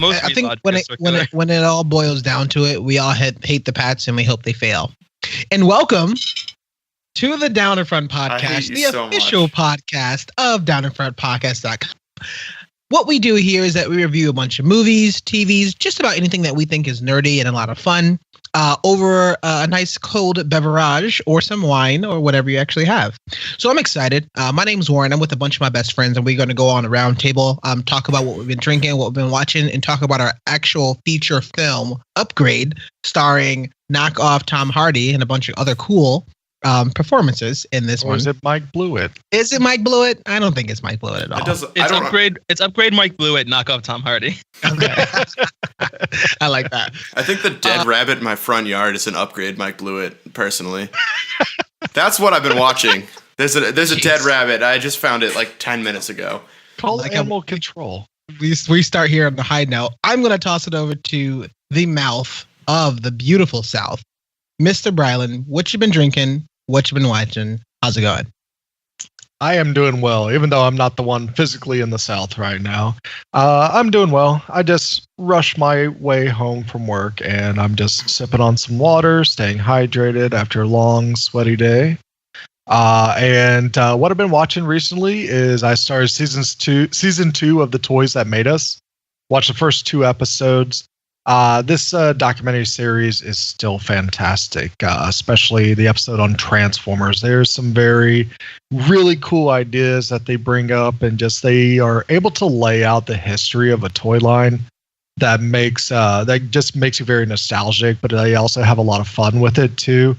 I think when it all boils down to it, we all hate the Pats and we hope they fail. And welcome to the Down in Front podcast, the official podcast of downinfrontpodcast.com. What we do here is that we review a bunch of movies, TVs, just about anything that we think is nerdy and a lot of fun over a nice cold beverage or some wine or whatever you actually have. So I'm excited. My name's Warren. I'm with a bunch of my best friends, and we're going to go on a round table, talk about what we've been drinking, what we've been watching, and talk about our actual feature film, Upgrade, starring knockoff Tom Hardy and a bunch of other cool performances in this one. Or is it Mike Blewett? Is it Mike Blewett? I don't think it's Mike Blewett at all. It's Upgrade Mike Blewett, knockoff Tom Hardy. Okay. I like that. I think the dead rabbit in my front yard is an Upgrade Mike Blewett, personally. That's what I've been watching. There's a dead rabbit. I just found it like 10 minutes ago. Call animal control. We start here on the high note. I'm going to toss it over to the mouth of the beautiful South. Mr. Brylan, what you been drinking? What you been watching? How's it going? I am doing well, even though I'm not the one physically in the South right now. I'm doing well. I just rushed my way home from work, and I'm just sipping on some water, staying hydrated after a long, sweaty day. And what I've been watching recently is I started season two of The Toys That Made Us. Watched the first 2 episodes. This documentary series is still fantastic, especially the episode on Transformers. There's some really cool ideas that they bring up, and just they are able to lay out the history of a toy line that just makes you very nostalgic, but they also have a lot of fun with it too.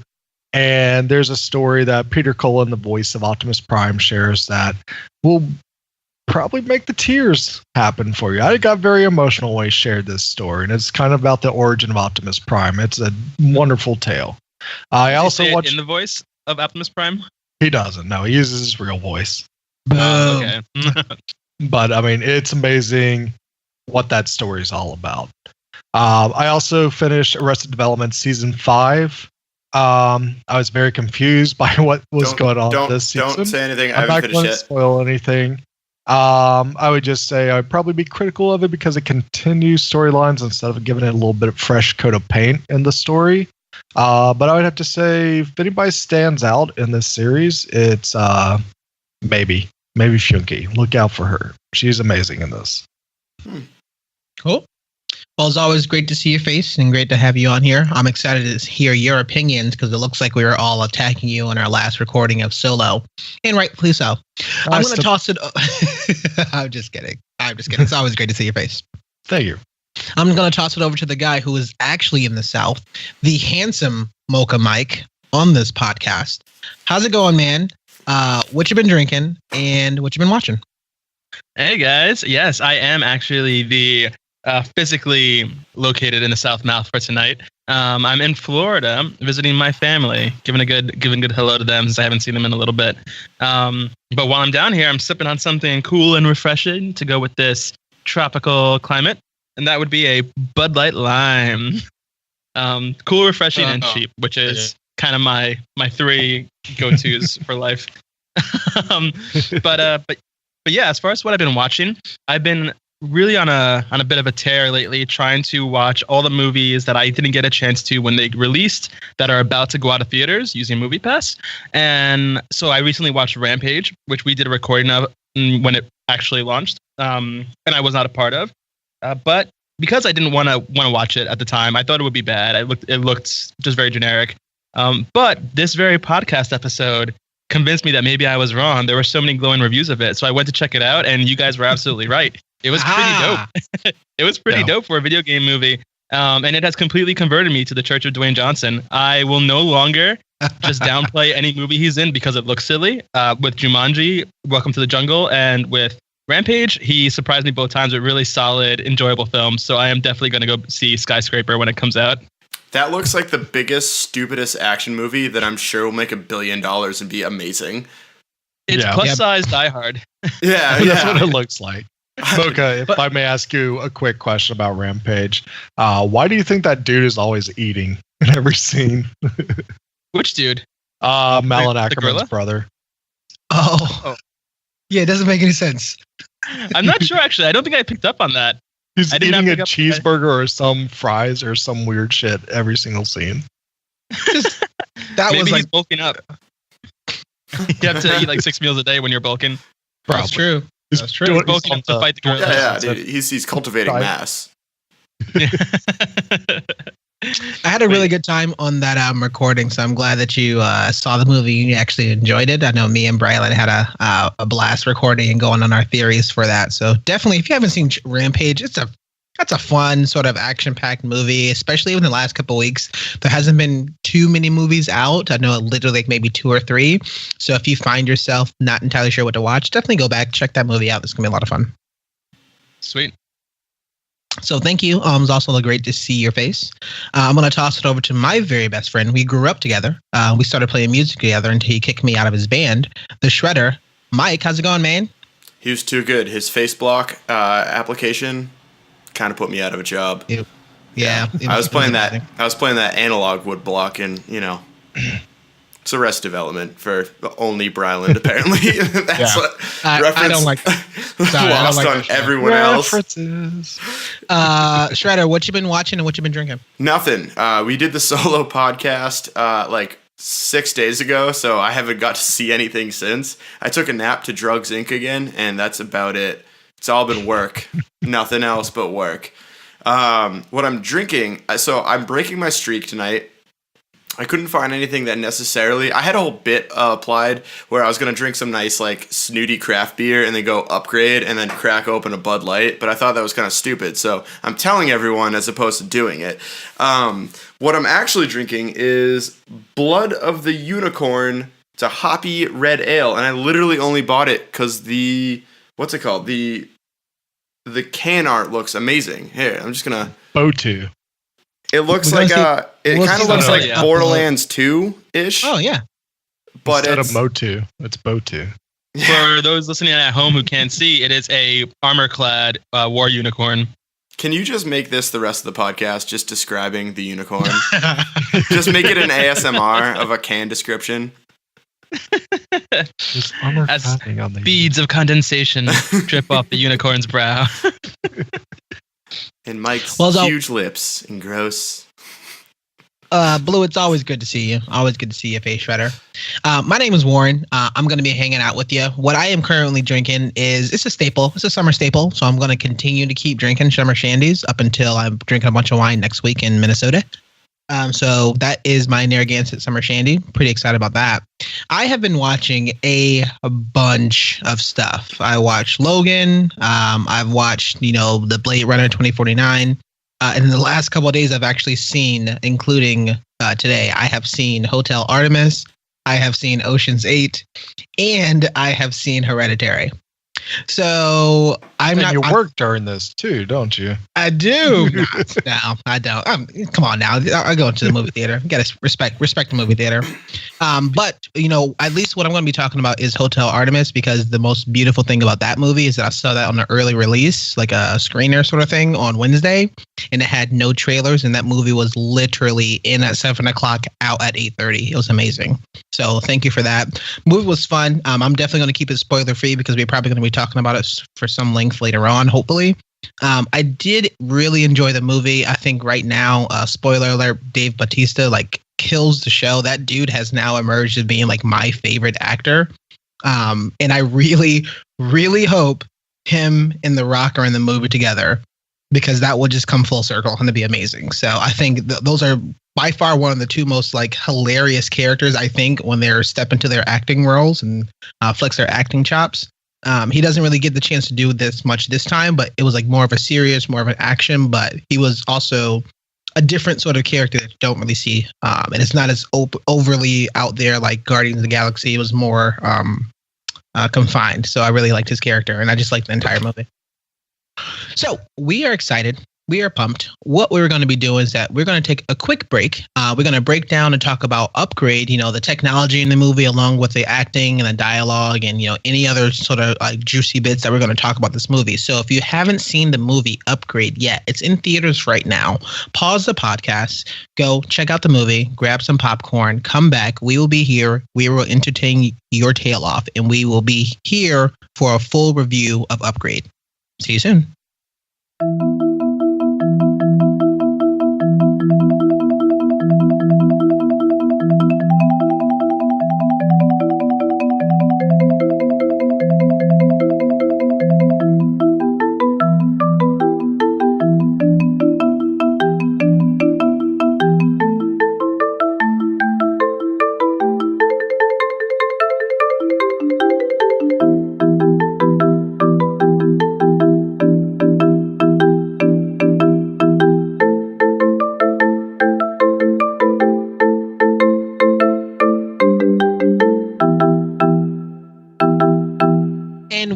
And there's a story that Peter Cullen, the voice of Optimus Prime, shares that will probably make the tears happen for you. I got very emotional when he shared this story, and it's kind of about the origin of Optimus Prime. It's a wonderful tale. I also watched in the voice of Optimus Prime. He doesn't. No, he uses his real voice. Okay. But I mean, it's amazing what that story is all about. I also finished Arrested Development season 5. I was very confused by what was going on this season. Don't say anything. I I'm not going to spoil anything. I would just say I'd probably be critical of it because it continues storylines instead of giving it a little bit of fresh coat of paint in the story. But I would have to say if anybody stands out in this series, it's maybe Shunki. Look out for her. She's amazing in this. Cool. Well, it's always great to see your face and great to have you on here. I'm excited to hear your opinions because it looks like we were all attacking you in our last recording of Solo, and rightfully so. I'm going to toss it. I'm just kidding. It's always great to see your face. Thank you. I'm going to toss it over to the guy who is actually in the South, the handsome Mocha Mike on this podcast. How's it going, man? What you been drinking and what you been watching? Hey guys, yes, I am actually the physically located in the South Mouth for tonight. I'm in Florida visiting my family, giving a good hello to them since I haven't seen them in a little bit. But while I'm down here, I'm sipping on something cool and refreshing to go with this tropical climate, and that would be a Bud Light Lime. Cool, refreshing, and cheap, which is kind of my 3 go-tos for life. But yeah, as far as what I've been watching, I've been really on a bit of a tear lately, trying to watch all the movies that I didn't get a chance to when they released that are about to go out of theaters using MoviePass. And so I recently watched Rampage, which we did a recording of when it actually launched, and I was not a part of. But because I didn't want to watch it at the time, I thought it would be bad. It looked just very generic. But this very podcast episode convinced me that maybe I was wrong. There were so many glowing reviews of it, so I went to check it out, and you guys were absolutely right. It was pretty dope. It was pretty dope for a video game movie, and it has completely converted me to the Church of Dwayne Johnson. I will no longer just downplay any movie he's in because it looks silly. With Jumanji, Welcome to the Jungle, and with Rampage, he surprised me both times with really solid, enjoyable films. So I am definitely going to go see Skyscraper when it comes out. That looks like the biggest, stupidest action movie that I'm sure will make $1 billion and be amazing. It's plus-size Die Hard. Yeah, that's what it looks like. Mocha, if I may ask you a quick question about Rampage, why do you think that dude is always eating in every scene? Which dude? Malin Ackerman's brother. Oh. Yeah, it doesn't make any sense. I'm not sure, actually. I don't think I picked up on that. He's eating a cheeseburger or some fries or some weird shit every single scene. Maybe was he's bulking up. You have to eat like 6 meals a day when you're bulking. Probably. That's true. That's true. He's bulking up to fight the gorilla. Yeah, dude, he's cultivating mass. I had a really good time on that recording, so I'm glad that you saw the movie and you actually enjoyed it. I know me and Brylan had a blast recording and going on our theories for that. So definitely, if you haven't seen Rampage, that's a fun sort of action-packed movie, especially in the last couple of weeks. There hasn't been too many movies out. I know literally like maybe 2 or 3. So if you find yourself not entirely sure what to watch, definitely go back, check that movie out. It's going to be a lot of fun. Sweet. So thank you. It was also great to see your face. I'm going to toss it over to my very best friend. We grew up together. We started playing music together until he kicked me out of his band, The Shredder. Mike, how's it going, man? He was too good. His face block application kind of put me out of a job. I was playing that analog wood block, and it's Arrested Development for only Bryland. Apparently, that's what reference. I don't like. Sorry, lost on everyone else. Shredder, what you been watching and what you been drinking? Nothing. We did the solo podcast like 6 days ago, so I haven't got to see anything since. I took a nap to Drugs Inc. again, and that's about it. It's all been work. Nothing else but work. What I'm drinking, so I'm breaking my streak tonight. I couldn't find anything that necessarily... I had a whole bit applied where I was going to drink some nice, like, snooty craft beer and then go upgrade and then crack open a Bud Light, but I thought that was kind of stupid, so I'm telling everyone as opposed to doing it. What I'm actually drinking is Blood of the Unicorn. It's a hoppy red ale, and I literally only bought it because the... What's it called? The can art looks amazing. Here, I'm just going to... Botu. It looks like it kind of looks like Borderlands 2-ish. Oh yeah, but instead of Motu, it's Botu. For those listening at home who can't see, it is a armor-clad war unicorn. Can you just make this the rest of the podcast, just describing the unicorn? Just make it an ASMR of a can description. As beads of condensation drip off the unicorn's brow. And Mike's huge lips and gross. Blue, it's always good to see you. Always good to see you, Face Shredder. My name is Warren. I'm going to be hanging out with you. What I am currently drinking it's a staple. It's a summer staple. So I'm going to continue to keep drinking summer shandies up until I'm drinking a bunch of wine next week in Minnesota. So that is my Narragansett Summer Shandy. Pretty excited about that. I have been watching a bunch of stuff. I watched Logan. I've watched, the Blade Runner 2049. And in the last couple of days, I've actually seen, including today, I have seen Hotel Artemis. I have seen Ocean's 8. And I have seen Hereditary. So you work during this too, don't you? I do. No, I don't. Come on now. I go into the movie theater. You gotta respect the movie theater. But at least what I'm going to be talking about is Hotel Artemis, because the most beautiful thing about that movie is that I saw that on an early release, like a screener sort of thing on Wednesday, and it had no trailers, and that movie was literally in at 7:00, out at 8:30. It was amazing. So thank you for that. Movie was fun. I'm definitely going to keep it spoiler free because we're probably going to be talking about it for some length later on, hopefully. I did really enjoy the movie. I think right now, spoiler alert, Dave Bautista kills the show. That dude has now emerged as being my favorite actor. And I really, really hope him and The Rock are in the movie together, because that will just come full circle and it'd be amazing. So I think those are by far one of the two most hilarious characters, I think, when they're step into their acting roles and flex their acting chops. He doesn't really get the chance to do this much this time, but it was more of a serious, more of an action, but he was also a different sort of character that you don't really see. And it's not as overly out there like Guardians of the Galaxy. It was more confined. So I really liked his character, and I just liked the entire movie. So we are excited. We are pumped. What we're going to be doing is that we're going to take a quick break. We're going to break down and talk about Upgrade, the technology in the movie, along with the acting and the dialogue and, any other sort of like juicy bits that we're going to talk about this movie. So if you haven't seen the movie Upgrade yet, it's in theaters right now. Pause the podcast, go check out the movie, grab some popcorn, come back. We will be here. We will entertain your tail off, and we will be here for a full review of Upgrade. See you soon.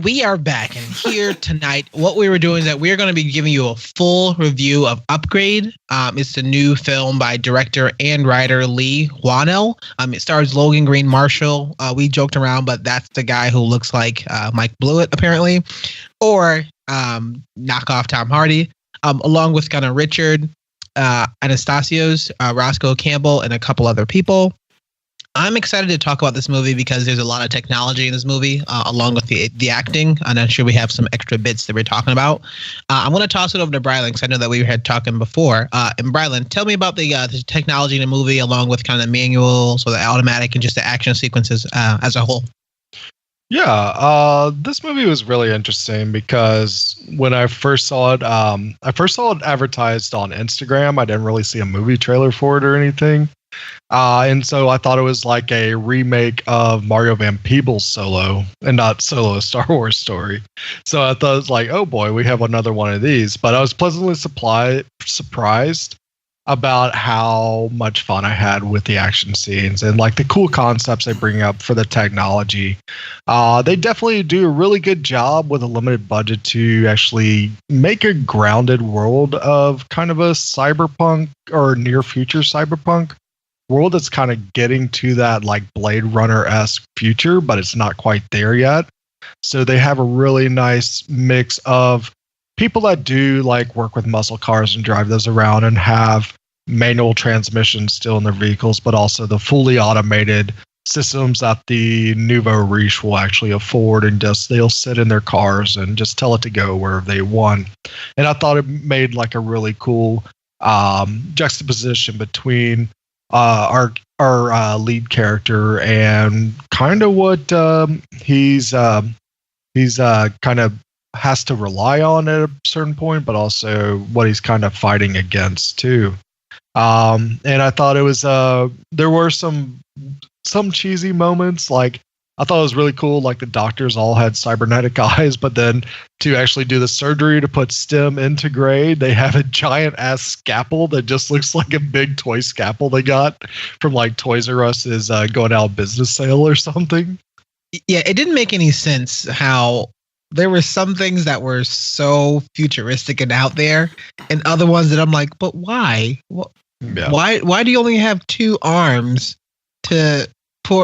We are back, and here tonight, what we were doing is that we're going to be giving you a full review of Upgrade. It's the new film by director and writer Leigh Whannell. It stars Logan Green Marshall. We joked around, but that's the guy who looks like Mike Blewett, apparently, or knockoff Tom Hardy, along with kind of Richard Anastasios, Roscoe Campbell, and a couple other people. I'm excited to talk about this movie because there's a lot of technology in this movie, along with the acting. And I'm sure we have some extra bits that we're talking about. I'm going to toss it over to Brylan because I know that we had talking before. And Brylan, tell me about the technology in the movie, along with kind of the manuals or the automatic and just the action sequences as a whole. Yeah, this movie was really interesting because when I first saw it, advertised on Instagram. I didn't really see a movie trailer for it or anything. And so I thought it was like a remake of Mario Van Peebles Solo, and not Solo, a Star Wars story. So I thought it was like, oh boy, we have another one of these. But I was pleasantly surprised about how much fun I had with the action scenes and like the cool concepts they bring up for the technology. They definitely do a really good job with a limited budget to actually make a grounded world of kind of a cyberpunk or near future cyberpunk world that's kind of getting to that like Blade Runner-esque future, but it's not quite there yet. So they have a really nice mix of people that do like work with muscle cars and drive those around and have manual transmissions still in their vehicles, but also the fully automated systems that the nouveau riche will actually afford, and just they'll sit in their cars and just tell it to go wherever they want. And I thought it made like a really cool juxtaposition between our lead character and kind of what he's kind of has to rely on at a certain point, but also what he's kind of fighting against too. And I thought it was there were some cheesy moments. Like I thought it was really cool. Like the doctors all had cybernetic eyes, but then to actually do the surgery to put STEM into Grade, they have a giant ass scalpel that just looks like a big toy scalpel they got from like Toys R Us's going out of business sale or something. Yeah, it didn't make any sense how there were some things that were so futuristic and out there, and other ones that I'm like, but why? Yeah. Why do you only have 2 arms to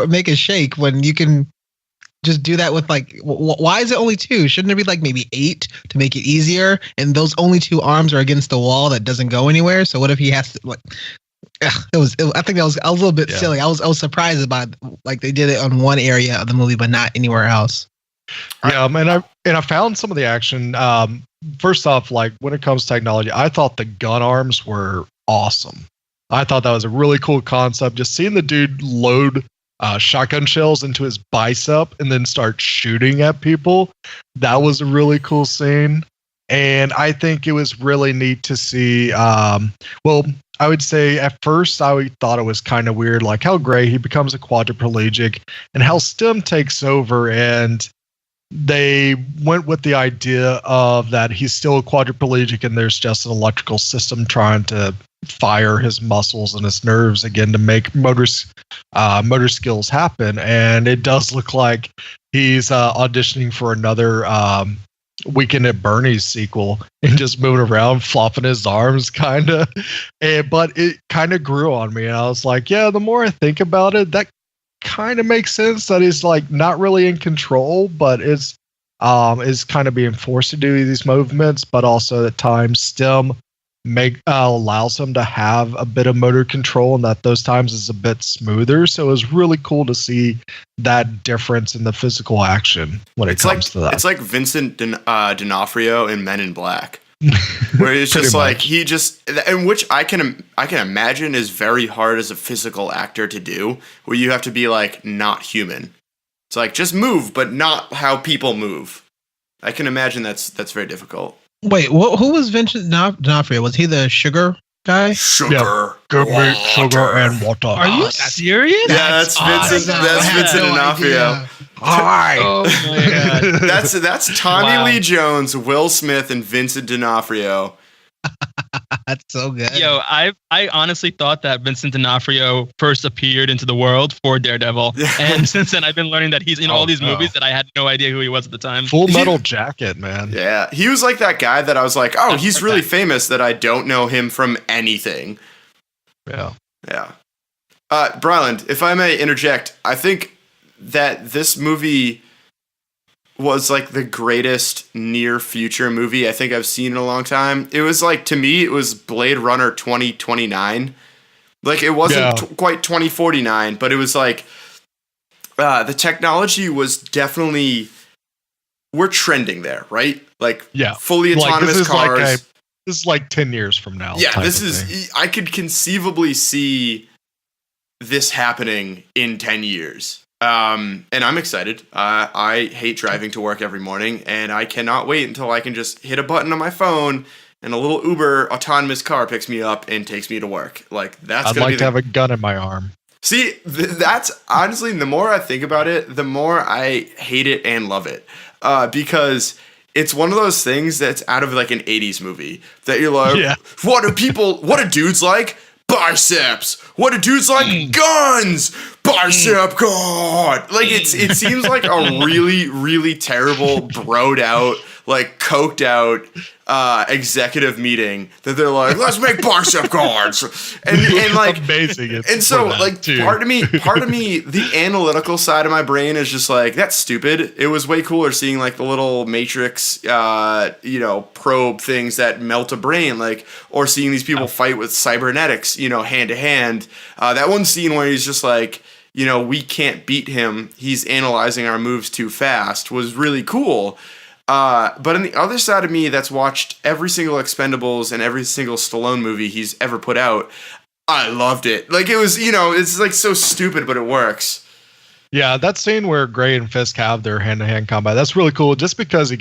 make a shake when you can just do that with like? Why is it only 2? Shouldn't there be like maybe 8 to make it easier? And those only 2 arms are against the wall that doesn't go anywhere. So what if he has to like? I think that was a little bit silly. I was surprised about like they did it on one area of the movie, but not anywhere else. Yeah, and I found some of the action. First off, like when it comes to technology, I thought the gun arms were awesome. I thought that was a really cool concept. Just seeing the dude load shotgun shells into his bicep and then start shooting at people, that was a really cool scene. And I think it was really neat to see. Well, I would say at first I thought it was kind of weird, like how Gray, he becomes a quadriplegic and how STEM takes over, and they went with the idea of that he's still a quadriplegic and there's just an electrical system trying to fire his muscles and his nerves again to make motor skills happen. And it does look like he's auditioning for another Weekend at Bernie's sequel and just moving around, flopping his arms, kind of. But it kind of grew on me, and I was like, yeah, the more I think about it, that kind of makes sense. That he's like not really in control, but is kind of being forced to do these movements, but also at times Stem allows him to have a bit of motor control, and that those times is a bit smoother. So it was really cool to see that difference in the physical action when it comes to that. It's like Vincent D'Onofrio in Men in Black, where it's just like and which I can imagine is very hard as a physical actor to do, where you have to be like not human. It's like just move, but not how people move. I can imagine that's very difficult. Wait, who was Vincent D'Onofrio? Was he the sugar guy? Sugar, give me sugar and water. Are you serious? Yeah, that's Vincent. That's Vincent D'Onofrio. Hi. Oh my god. That's Tommy Lee Jones, Will Smith, and Vincent D'Onofrio. That's so good. Yo, I honestly thought that Vincent D'Onofrio first appeared into the world for Daredevil. And since then, I've been learning that he's in all these movies that I had no idea who he was at the time. Full Metal Jacket, man. Yeah, he was like that guy that I was like, oh, he's really famous that I don't know him from anything. Yeah. Yeah. Bryland, if I may interject, I think that this movie was like the greatest near future movie I think I've seen in a long time. It was like, to me, it was Blade Runner 2029. Like it wasn't quite 2049, but it was like the technology was definitely, we're trending there, right? Like fully autonomous cars. This is like 10 years from now. Yeah, I could conceivably see this happening in 10 years. And I'm excited. I hate driving to work every morning, and I cannot wait until I can just hit a button on my phone and a little Uber autonomous car picks me up and takes me to work. Like that's. I'd like to have a gun in my arm. See, that's honestly, the more I think about it, the more I hate it and love it, because it's one of those things that's out of like an 80s movie that you're like, what do dudes like? Biceps. What do dudes like? Guns. Bicep God. Like it seems like a really, really terrible, broed out, like coked out executive meeting that they're like, let's make bicep guards. And like amazing. And so like part of me, the analytical side of my brain is just like, that's stupid. It was way cooler seeing like the little Matrix probe things that melt a brain, like, or seeing these people fight with cybernetics, hand to hand. That one scene where he's just like, we can't beat him, he's analyzing our moves too fast, was really cool. But on the other side of me that's watched every single Expendables and every single Stallone movie he's ever put out, I loved it. Like it was, it's like so stupid, but it works. Yeah, that scene where Gray and Fisk have their hand-to-hand combat, that's really cool just because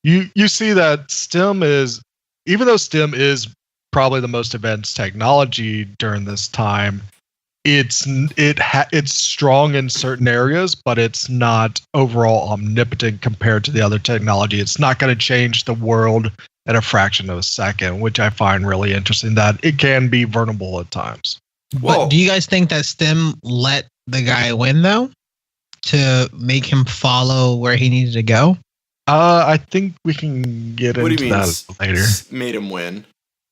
you see that Stem is, even though Stem is probably the most advanced technology during this time, it's strong in certain areas, but it's not overall omnipotent compared to the other technology. It's not going to change the world at a fraction of a second, which I find really interesting, that it can be vulnerable at times. But do you guys think that Stem let the guy win, though, to make him follow where he needed to go? I think we can get into that later. Made him win.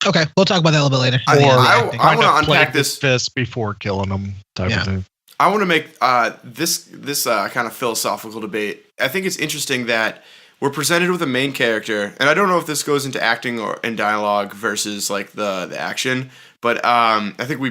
Okay, we'll talk about that a little bit later. I want to unpack this fist before killing him type of thing. I want to make this kind of philosophical debate. I think it's interesting that we're presented with a main character, and I don't know if this goes into acting or in dialogue versus like the action, but I think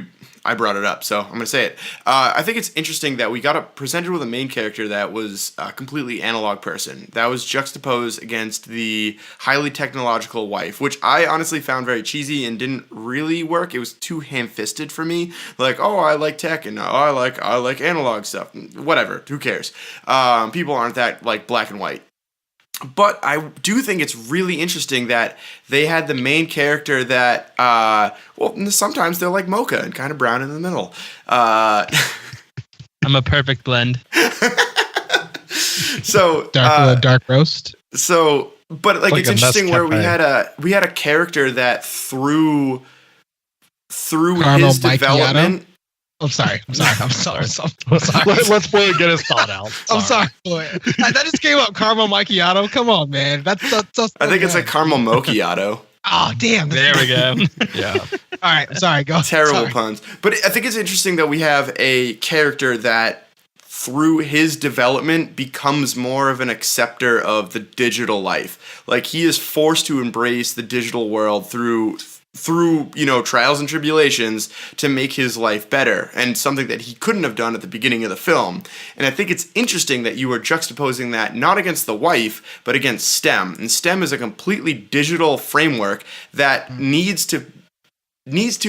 I brought it up, so I'm going to say it. I think it's interesting that we got presented with a main character that was a completely analog person, that was juxtaposed against the highly technological wife, which I honestly found very cheesy and didn't really work. It was too ham-fisted for me. Like, oh, I like tech, and I like analog stuff. Whatever, who cares? People aren't that like black and white. But I do think it's really interesting that they had the main character that, sometimes they're like mocha and kind of brown in the middle. I'm a perfect blend. So dark roast. So, but like it's interesting where we had a character that through through his development. I'm sorry. Let's Boy get his thought out. I'm sorry, boy. That just came up. Caramel macchiato. Come on, man. That's so I think it's a caramel macchiato. Oh, damn. There we go. Yeah. All right. I'm sorry. Go. Terrible puns. But I think it's interesting that we have a character that, through his development, becomes more of an acceptor of the digital life. Like, he is forced to embrace the digital world through trials and tribulations to make his life better, and something that he couldn't have done at the beginning of the film. And I think it's interesting that you are juxtaposing that not against the wife, but against STEM. And STEM is a completely digital framework that needs to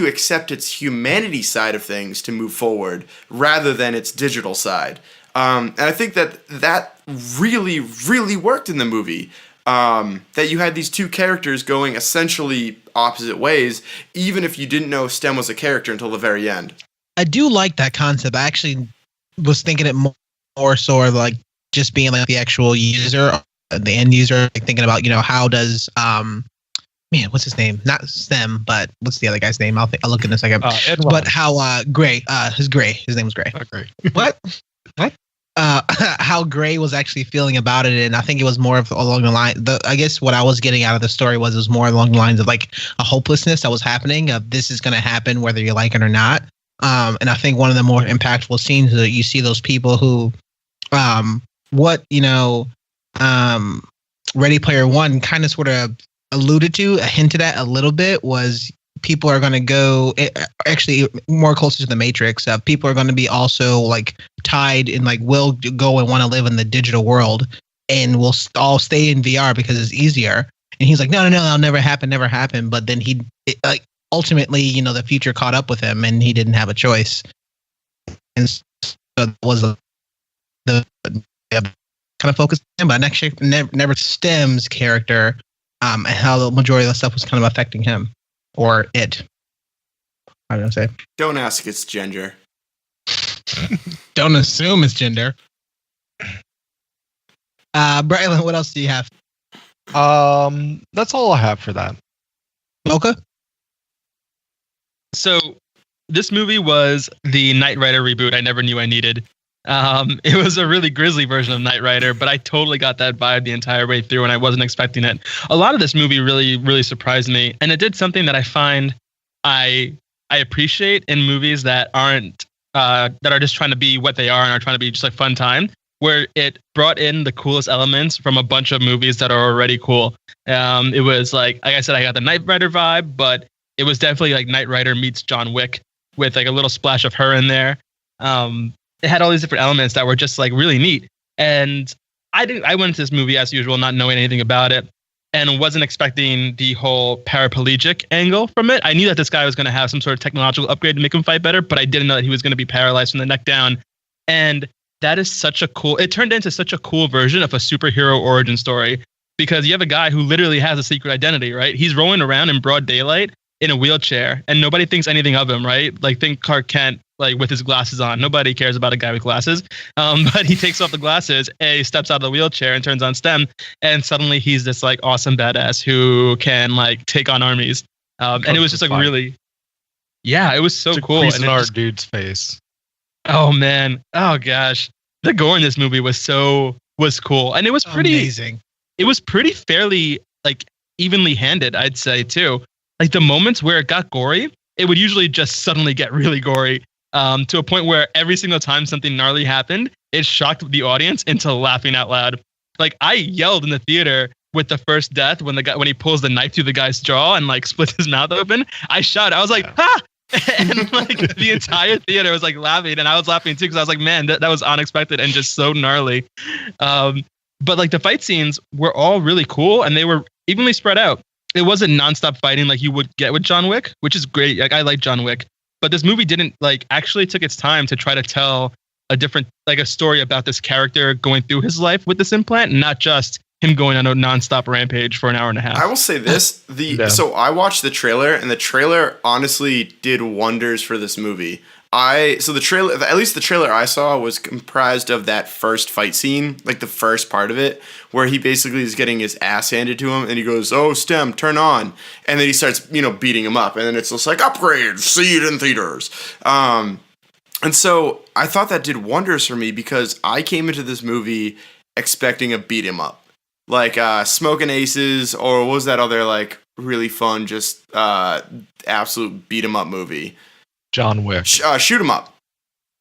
accept its humanity side of things to move forward rather than its digital side. And I think that really, really worked in the movie. That you had these two characters going essentially opposite ways, even if you didn't know STEM was a character until the very end. I do like that concept. I actually was thinking it more so like just being like the actual user, the end user, like thinking about, how does, what's his name? Not STEM, but what's the other guy's name? I'll look in a second. But how Gray, his name was Gray. Gray. What? How Gray was actually feeling about it, and I think it was more of along the line. I guess what I was getting out of the story was more along the lines of like a hopelessness that was happening. Of this is going to happen whether you like it or not. And I think one of the more impactful scenes that you see those people who, Ready Player One kind of sort of alluded to, hinted at a little bit, was people are going to go actually more closer to the Matrix. People are going to be also like tied and like will go and want to live in the digital world, and we'll all stay in VR because it's easier. And he's like, no, that'll never happen. But then ultimately, the future caught up with him, and he didn't have a choice. And so that was the kind of focus on him, but never STEM's character, and how the majority of the stuff was kind of affecting him. Or it. I don't say. Don't ask its gender. Don't assume it's gender. Braylon, what else do you have? That's all I have for that. Okay. So this movie was the Knight Rider reboot I never knew I needed. It was a really grisly version of Knight Rider, but I totally got that vibe the entire way through, and I wasn't expecting it. A lot of this movie really, really surprised me, and it did something that I find I appreciate in movies that aren't that are just trying to be what they are and are trying to be just like fun time, where it brought in the coolest elements from a bunch of movies that are already cool. It was like I said, I got the Knight Rider vibe, but it was definitely like Knight Rider meets John Wick with like a little splash of her in there. It had all these different elements that were just like really neat. And I went into this movie as usual, not knowing anything about it, and wasn't expecting the whole paraplegic angle from it. I knew that this guy was going to have some sort of technological upgrade to make him fight better, but I didn't know that he was going to be paralyzed from the neck down. And that is it turned into such a cool version of a superhero origin story, because you have a guy who literally has a secret identity, right? He's rolling around in broad daylight in a wheelchair, and nobody thinks anything of him, right? Like, think Clark Kent, like with his glasses on. Nobody cares about a guy with glasses. But he takes off the glasses, steps out of the wheelchair and turns on STEM, and suddenly he's this like awesome badass who can like take on armies. And it was just like really, it was so cool. And our dude's face. Oh man, oh gosh, the gore in this movie was cool, and it was pretty amazing. It was pretty fairly like evenly handed, I'd say too. Like the moments where it got gory, it would usually just suddenly get really gory, to a point where every single time something gnarly happened, it shocked the audience into laughing out loud. Like I yelled in the theater with the first death when he pulls the knife through the guy's jaw and like splits his mouth open. I shouted, I was like, "Ha!" And like the entire theater was like laughing, and I was laughing too because I was like, "Man, that was unexpected and just so gnarly." But like the fight scenes were all really cool, and they were evenly spread out. It wasn't nonstop fighting like you would get with John Wick, which is great. Like I like John Wick, but this movie didn't actually took its time to try to tell a story about this character going through his life with this implant, not just him going on a nonstop rampage for an hour and a half. I will say this: so I watched the trailer, and the trailer honestly did wonders for this movie. the trailer, at least the trailer I saw, was comprised of that first fight scene, like the first part of it, where he basically is getting his ass handed to him, and he goes, "Oh, STEM, turn on," and then he starts, beating him up, and then it's just like, "Upgrade, see it in theaters." And so I thought that did wonders for me because I came into this movie expecting a beat 'em up, like Smoking Aces, or what was that other like really fun, just absolute beat 'em up movie? John Wick. Shoot 'em up.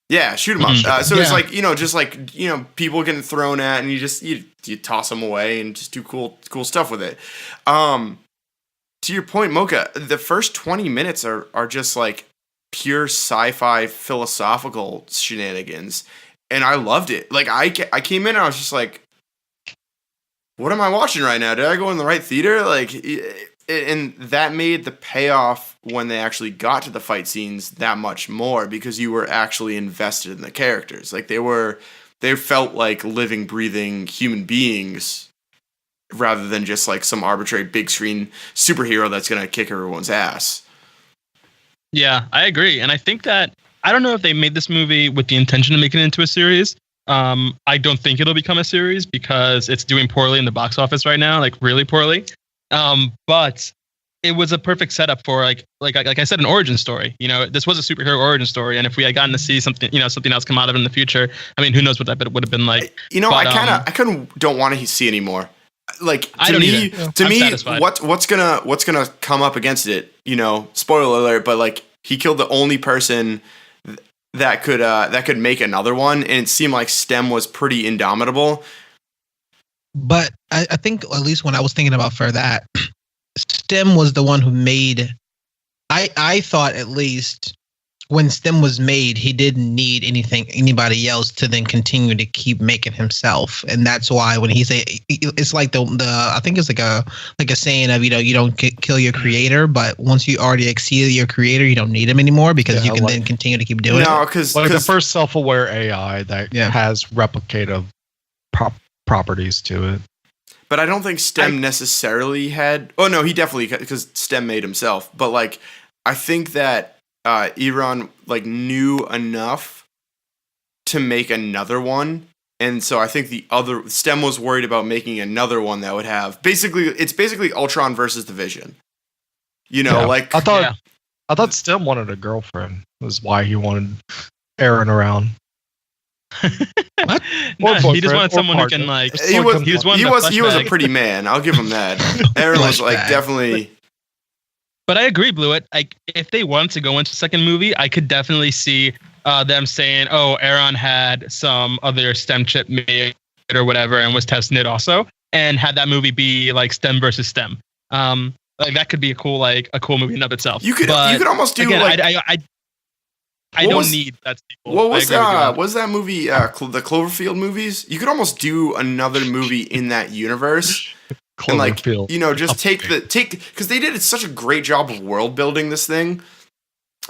Yeah, shoot 'em up. So it's like, just like, people getting thrown at, and you toss them away and just do cool stuff with it. To your point, Mocha, the first 20 minutes are just like pure sci-fi philosophical shenanigans, and I loved it. Like I came in and I was just like, what am I watching right now? Did I go in the right theater? Like, and that made the payoff when they actually got to the fight scenes that much more, because you were actually invested in the characters. Like they felt like living, breathing human beings rather than just like some arbitrary big screen superhero that's going to kick everyone's ass. Yeah, I agree. And I think that, I don't know if they made this movie with the intention of making it into a series. I don't think it'll become a series because it's doing poorly in the box office right now, like really poorly. But it was a perfect setup for like I said, an origin story. This was a superhero origin story, and if we had gotten to see something else come out of it in the future, I mean, who knows what that would have been like. But, I kind of don't want to see anymore. Like to me, satisfied. what's gonna come up against it? Spoiler alert, but like he killed the only person that could make another one, and it seemed like STEM was pretty indomitable. But I think, at least when I was thinking about for that, STEM was the one who made. I thought, at least when STEM was made, he didn't need anybody else to then continue to keep making himself, and that's why when he say, it's like the I think it's like a saying of you don't kill your creator, but once you already exceed your creator, you don't need him anymore because you can then continue to keep doing it. No, because the first self-aware AI that has replicative properties to it. But I don't think STEM necessarily had. Oh no, he definitely, because STEM made himself. But like, I think that Iran like knew enough to make another one, and so I think the other STEM was worried about making another one that would have it's basically Ultron versus the Vision. Like I thought STEM wanted a girlfriend. Was why he wanted Aaron around. What? No, he just wanted someone who can like. He was a pretty man. I'll give him that. Aaron was like definitely. But I agree, Blewett. Like, if they wanted to go into a second movie, I could definitely see them saying, "Oh, Aaron had some other STEM chip made or whatever, and was testing it also," and had that movie be like STEM versus STEM. Like that could be a cool movie in of itself. You could almost do again, I don't need that sequel. What was that? Was that movie the Cloverfield movies? You could almost do another movie in that universe, and like just take because they did such a great job of world building this thing,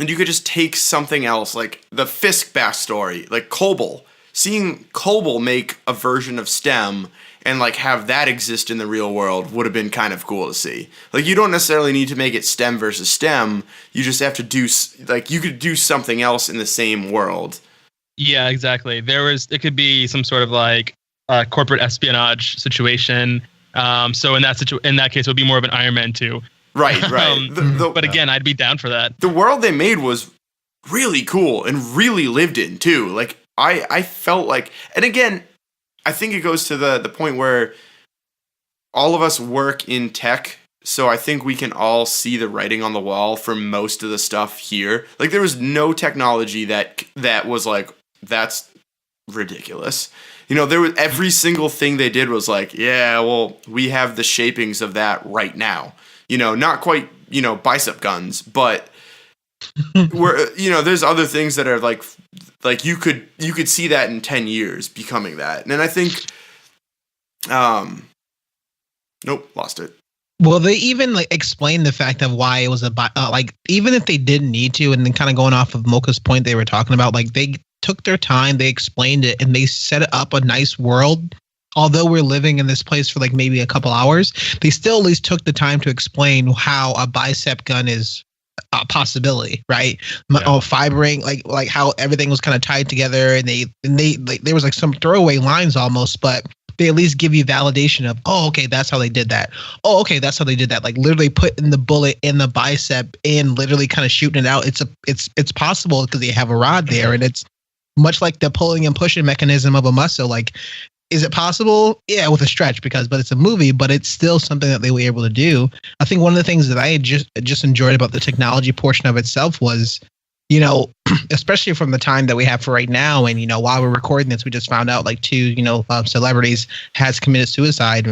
and you could just take something else like the Fisk backstory, like Kobol. Seeing Kobol make a version of STEM and like have that exist in the real world would have been kind of cool to see. Like you don't necessarily need to make it STEM versus STEM. You just have to do you could do something else in the same world. Yeah, exactly. It could be some sort of like corporate espionage situation. So in that case, it would be more of an Iron Man 2. Right. But again, I'd be down for that. The world they made was really cool and really lived in too. Like I felt like, and again, I think it goes to the point where all of us work in tech, so I think we can all see the writing on the wall for most of the stuff here. Like there was no technology that was like, that's ridiculous. There was every single thing they did was like, yeah, well, we have the shapings of that right now. Not quite, bicep guns, but there's other things that are like you could see that in 10 years becoming that. And I think nope, lost it. Well, they even explained the fact of why it was even if they didn't need to, and then kind of going off of Mocha's point they were talking about, like they took their time, they explained it, and they set up a nice world. Although we're living in this place for like maybe a couple hours, they still at least took the time to explain how a bicep gun is possibility, right? Fibering, like how everything was kind of tied together, and they like, there was like some throwaway lines almost, but they at least give you validation of, oh, okay, that's how they did that. Oh, okay, that's how they did that. Like literally putting the bullet in the bicep and literally kind of shooting it out. It's possible because they have a rod there, and it's much like the pulling and pushing mechanism of a muscle. Like, is it possible? Yeah, with a stretch but it's a movie, but it's still something that they were able to do. I think one of the things that I just enjoyed about the technology portion of itself was, you know, especially from the time that we have for right now, and, you know, while we're recording this, we just found out like 2, you know, celebrities has committed suicide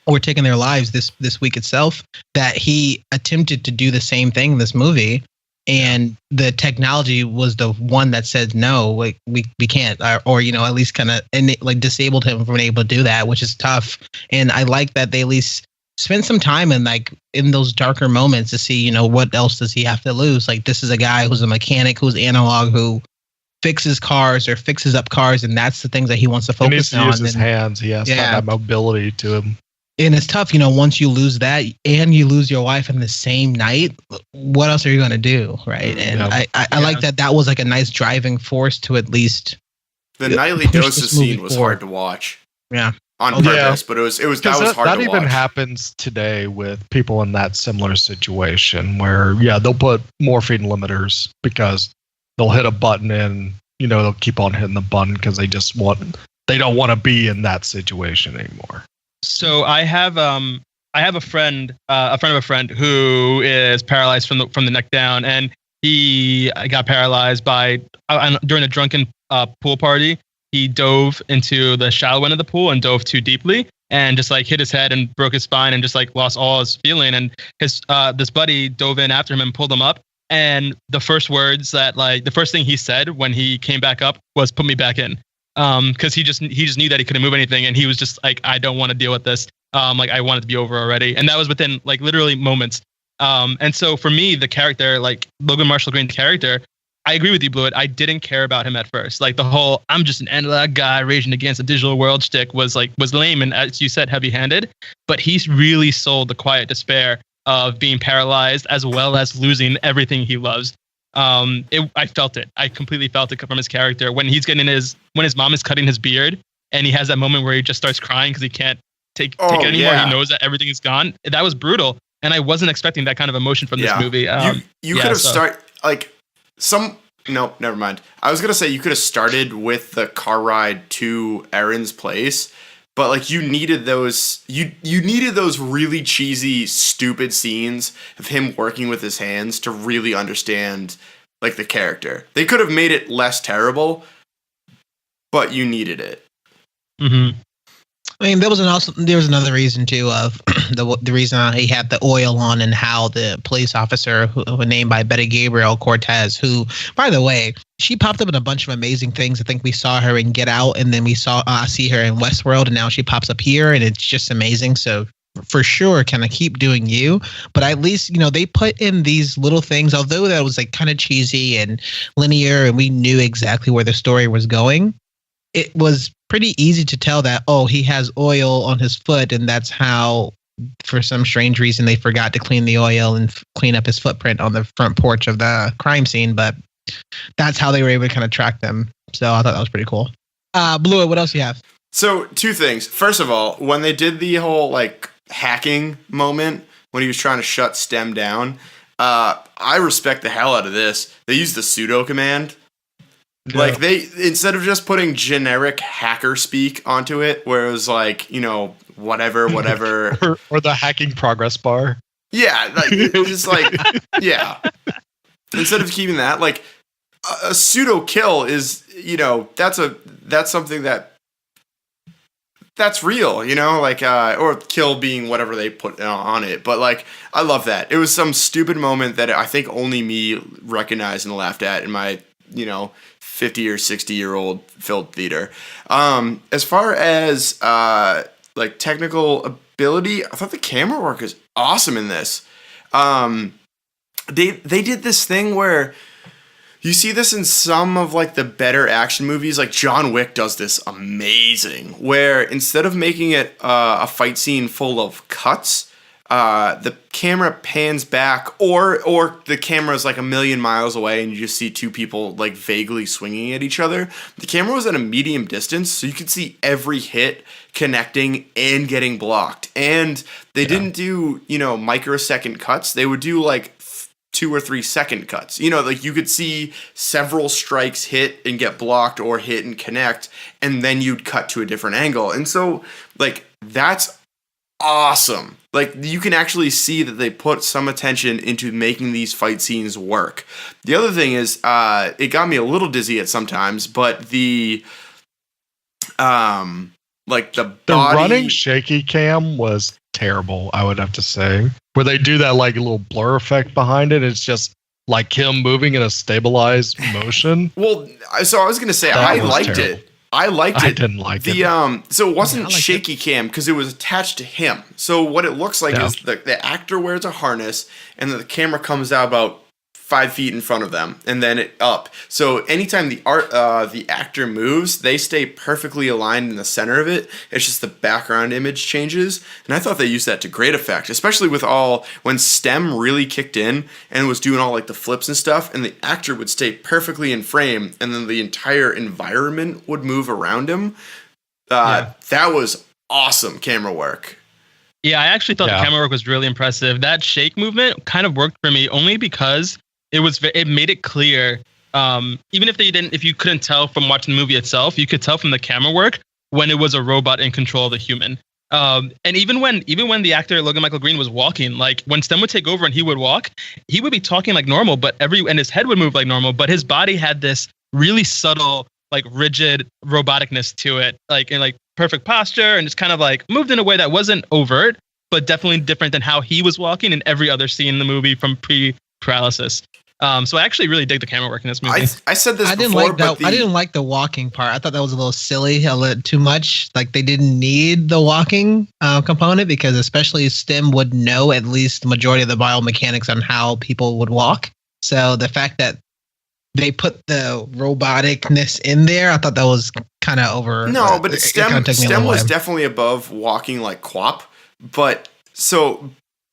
or taken their lives this week itself, that he attempted to do the same thing in this movie. And the technology was the one that said, no, like we can't, or, you know, at least kind of, and like disabled him from being able to do that, which is tough. And I like that they at least spend some time in those darker moments to see, you know, what else does he have to lose? Like, this is a guy who's a mechanic, who's analog, who fixes cars or fixes up cars, and that's the things that he wants to focus on. He needs to use his hands. He has that mobility to him. And it's tough, you know, once you lose that and you lose your wife in the same night, what else are you going to do? Right. And I like that was like a nice driving force to at least. The nightly doses scene was hard to watch. Yeah. On purpose, but it was hard to watch. That even happens today with people in that similar situation where, they'll put morphine limiters because they'll hit a button and, you know, they'll keep on hitting the button because they don't want to be in that situation anymore. So I have a friend of a friend who is paralyzed from the neck down, and he got paralyzed during a drunken pool party. He dove into the shallow end of the pool and dove too deeply, and just like hit his head and broke his spine and just like lost all his feeling. And his this buddy dove in after him and pulled him up. And the first thing he said when he came back up was, "Put me back in." Because he just knew that he couldn't move anything, and he was just like, I don't want to deal with this. Like, I want it to be over already, and that was within like literally moments. And so for me, the character, like Logan Marshall Green's character, I agree with you, Blewett. I didn't care about him at first. Like the whole "I'm just an analog guy raging against the digital world" shtick was lame, and as you said, heavy-handed. But he's really sold the quiet despair of being paralyzed as well as losing everything he loves. I felt it. I completely felt it from his character when he's when his mom is cutting his beard and he has that moment where he just starts crying because he can't take it anymore. Yeah. He knows that everything is gone. That was brutal, and I wasn't expecting that kind of emotion from this movie. You could have no, never mind. I was gonna say you could have started with the car ride to Erin's place, but like you needed those really cheesy, stupid scenes of him working with his hands to really understand like the character. They could have made it less terrible, but you needed it. Mm-hmm. I mean, there was another reason too of the reason he had the oil on, and how the police officer who was named by Betty Gabriel Cortez, who, by the way, she popped up in a bunch of amazing things. I think we saw her in Get Out, and then we see her in Westworld, and now she pops up here, and it's just amazing. So for sure, kind of keep doing you. But at least, you know, they put in these little things, although that was like kind of cheesy and linear, and we knew exactly where the story was going. It was pretty easy to tell that, oh, he has oil on his foot, and that's how, for some strange reason, they forgot to clean the oil and clean up his footprint on the front porch of the crime scene. But that's how they were able to kind of track them. So I thought that was pretty cool. Blewett, what else do you have? So 2 things. First of all, when they did the whole like hacking moment when he was trying to shut STEM down, I respect the hell out of this. They used the sudo command. Yeah. Like they, instead of just putting generic hacker speak onto it, where it was like, you know, whatever, or the hacking progress bar. Yeah, like it's just like, yeah. Instead of keeping that, like a pseudo kill is, you know, that's something that's real, you know, like or kill being whatever they put on it. But like, I love that. It was some stupid moment that I think only me recognized and laughed at in my, you know, 50 or 60-year-old film theater. As far as like technical ability, I thought the camera work is awesome in this. They did this thing where you see this in some of like the better action movies, like John Wick does this amazing, where instead of making it a fight scene full of cuts, the camera pans back, or the camera is like a million miles away and you just see two people like vaguely swinging at each other. The camera was at a medium distance, so you could see every hit connecting and getting blocked. And they didn't do, microsecond cuts. They would do like 2 or 3 second cuts. Like you could see several strikes hit and get blocked or hit and connect, and then you'd cut to a different angle. And so like that's awesome. Like you can actually see that they put some attention into making these fight scenes work. The other thing is it got me a little dizzy at sometimes, but the running shaky cam was terrible, I would have to say. Where they do that like little blur effect behind it, it's just like him moving in a stabilized motion. Well, so I was gonna say I liked it. I didn't like it. So it wasn't shaky cam because it was attached to him. So what it looks like is the actor wears a harness and then the camera comes out about 5 feet in front of them and then it up. So anytime the actor moves, they stay perfectly aligned in the center of it. It's just the background image changes. And I thought they used that to great effect, especially with when STEM really kicked in and was doing all like the flips and stuff, and the actor would stay perfectly in frame and then the entire environment would move around him. That was awesome camera work. Yeah, I actually thought the camera work was really impressive. That shake movement kind of worked for me only because it made it clear, even if you couldn't tell from watching the movie itself, you could tell from the camera work when it was a robot in control of the human. And even when the actor Logan Michael Green was walking, like when STEM would take over and he would walk, he would be talking like normal, and his head would move like normal, but his body had this really subtle, like rigid roboticness to it, like in like perfect posture, and just kind of like moved in a way that wasn't overt, but definitely different than how he was walking in every other scene in the movie from pre-paralysis. So I actually really dig the camera work in this movie. I said this I didn't before, like that. I didn't like the walking part. I thought that was a little silly, a little too much. Like they didn't need the walking component because especially STEM would know at least the majority of the biomechanics on how people would walk. So the fact that they put the roboticness in there, I thought that was kind of over. No, but STEM was definitely above walking like Quap, but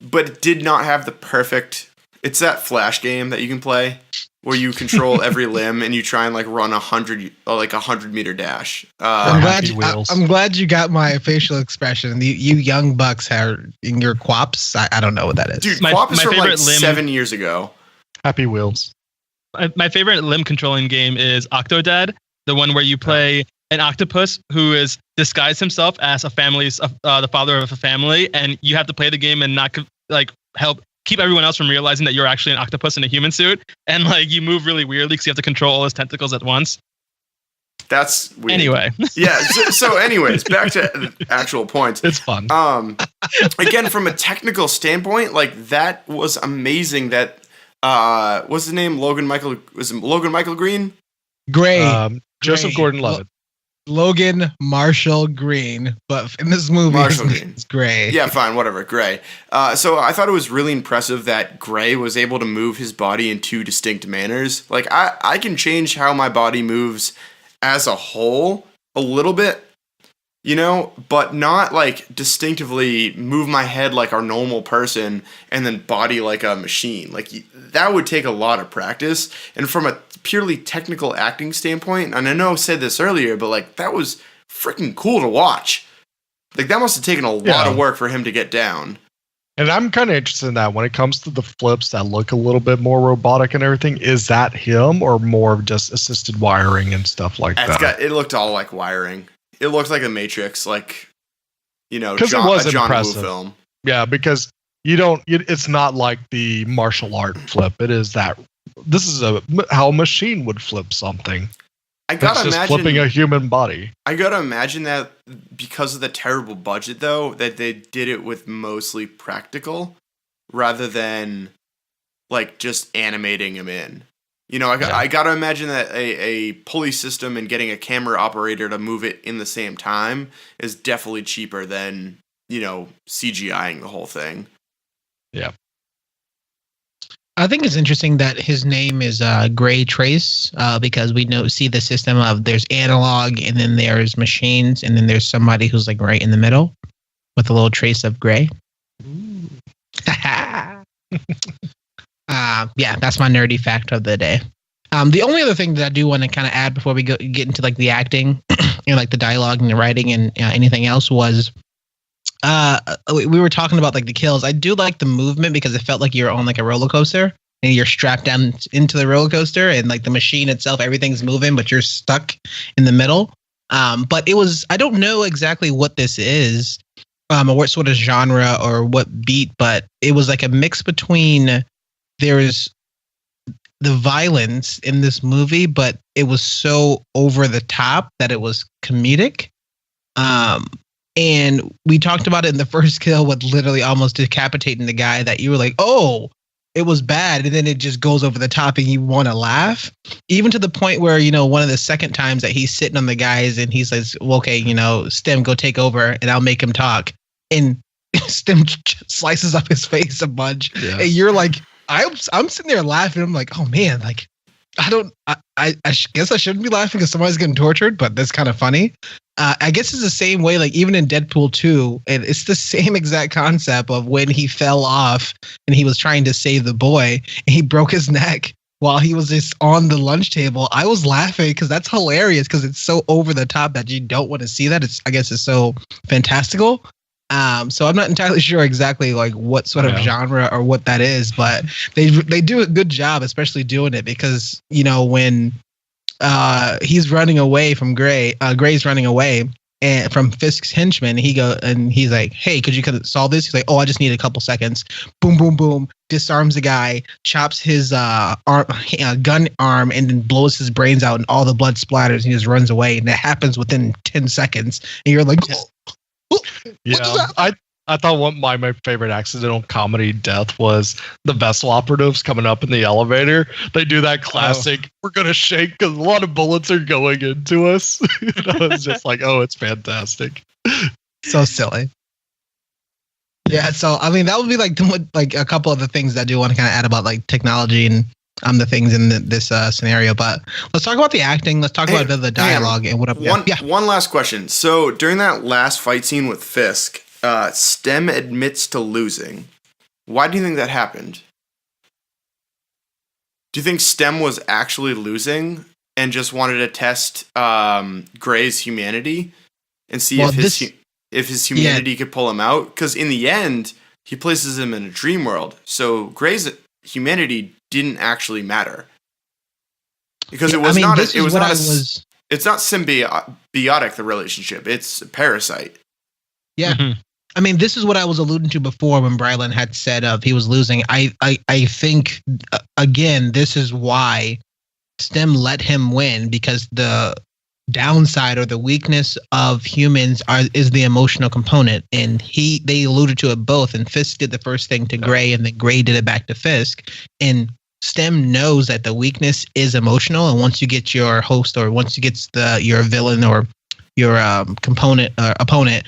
it did not have the perfect. It's that Flash game that you can play where you control every limb and you try and like run 100-meter dash. I'm glad you got my facial expression. You young bucks are in your Quaps. I don't know what that is. Dude, Quap is from like 7 years ago. Happy Wheels. My favorite limb controlling game is Octodad, the one where you play an octopus who is disguised himself as the father of a family, and you have to play the game and not like help keep everyone else from realizing that you're actually an octopus in a human suit, and like you move really weirdly because you have to control all his tentacles at once. That's weird. Anyway. Yeah. So anyways, back to the actual points. It's fun. Again, from a technical standpoint, like that was amazing. That what's his name? Logan Michael Green? Gray. Joseph Gordon-Levitt. Logan Marshall Green, but in this movie, it's Gray. Yeah, fine, whatever, Gray. So I thought it was really impressive that Gray was able to move his body in 2 distinct manners. Like, I can change how my body moves as a whole a little bit, but not like distinctively move my head like our normal person and then body like a machine. Like, that would take a lot of practice. And from a purely technical acting standpoint, and I know I said this earlier, but like that was freaking cool to watch. Like that must have taken a lot of work for him to get down. And I'm kind of interested in that when it comes to the flips that look a little bit more robotic and everything. Is that him or more of just assisted wiring and stuff like that? It looked all like wiring. It looked like a Matrix, like it was a John impressive. Woo film. Yeah, because it's not like the martial art flip. It is that. This is how a machine would flip something. I gotta imagine flipping a human body. I gotta imagine that because of the terrible budget, though, that they did it with mostly practical rather than like just animating him in. I gotta imagine that a pulley system and getting a camera operator to move it in the same time is definitely cheaper than CGIing the whole thing. Yeah. I think it's interesting that his name is Gray Trace because we see the system of there's analog and then there's machines and then there's somebody who's like right in the middle with a little trace of gray. Yeah, that's my nerdy fact of the day. The only other thing that I do want to kind of add before we get into like the acting and like the dialogue and the writing and anything else was, we were talking about like the kills. I do like the movement because it felt like you're on like a roller coaster and you're strapped down into the roller coaster and like the machine itself, everything's moving, but you're stuck in the middle. But it was, I don't know exactly what this is, or what sort of genre or what beat, but it was like a mix between there's the violence in this movie, but it was so over the top that it was comedic. And we talked about it in the first kill with literally almost decapitating the guy that you were like, oh, it was bad. And then it just goes over the top and you want to laugh, even to the point where, one of the second times that he's sitting on the guys and he says, well, okay, Stem, go take over and I'll make him talk. And Stem slices up his face a bunch. Yeah. And you're like, I'm sitting there laughing. I'm like, oh man, like I guess I shouldn't be laughing because somebody's getting tortured, but that's kind of funny. I guess it's the same way, like even in Deadpool 2, and it's the same exact concept of when he fell off and he was trying to save the boy and he broke his neck while he was just on the lunch table. I was laughing because that's hilarious because it's so over the top that you don't want to see that. I guess it's so fantastical. So I'm not entirely sure exactly like what sort of genre or what that is, but they do a good job, especially doing it because, when he's running away from Gray's running away and from Fisk's henchman, he's like, hey, could you solve this? He's like, oh, I just need a couple seconds. Boom, boom, boom. Disarms the guy, chops his gun arm, and then blows his brains out, and all the blood splatters. And he just runs away, and it happens within 10 seconds. And you're like, yeah, I thought one my favorite accidental comedy death was the vessel operatives coming up in the elevator. They do that classic, we're going to shake because a lot of bullets are going into us. I was just like, oh, it's fantastic. So silly. Yeah, so I mean, that would be like a couple of the things that I do want to kind of add about like technology and the things in this scenario. But let's talk about the acting. Let's talk about the dialogue and what. One last question. So during that last fight scene with Fisk, Stem admits to losing. Why do you think that happened? Do you think Stem was actually losing and just wanted to test Gray's humanity and see if his humanity could pull him out? Because in the end, he places him in a dream world. So Gray's humanity didn't actually matter because it's not symbiotic, the relationship. It's a parasite. Yeah. Mm-hmm. I mean, this is what I was alluding to before when Brylan had said he was losing. I think, again, this is why Stem let him win, because the downside or the weakness of humans is the emotional component. And they alluded to it both. And Fisk did the first thing to Gray, and then Gray did it back to Fisk. And Stem knows that the weakness is emotional. And once you get your host, or once you get your villain or your opponent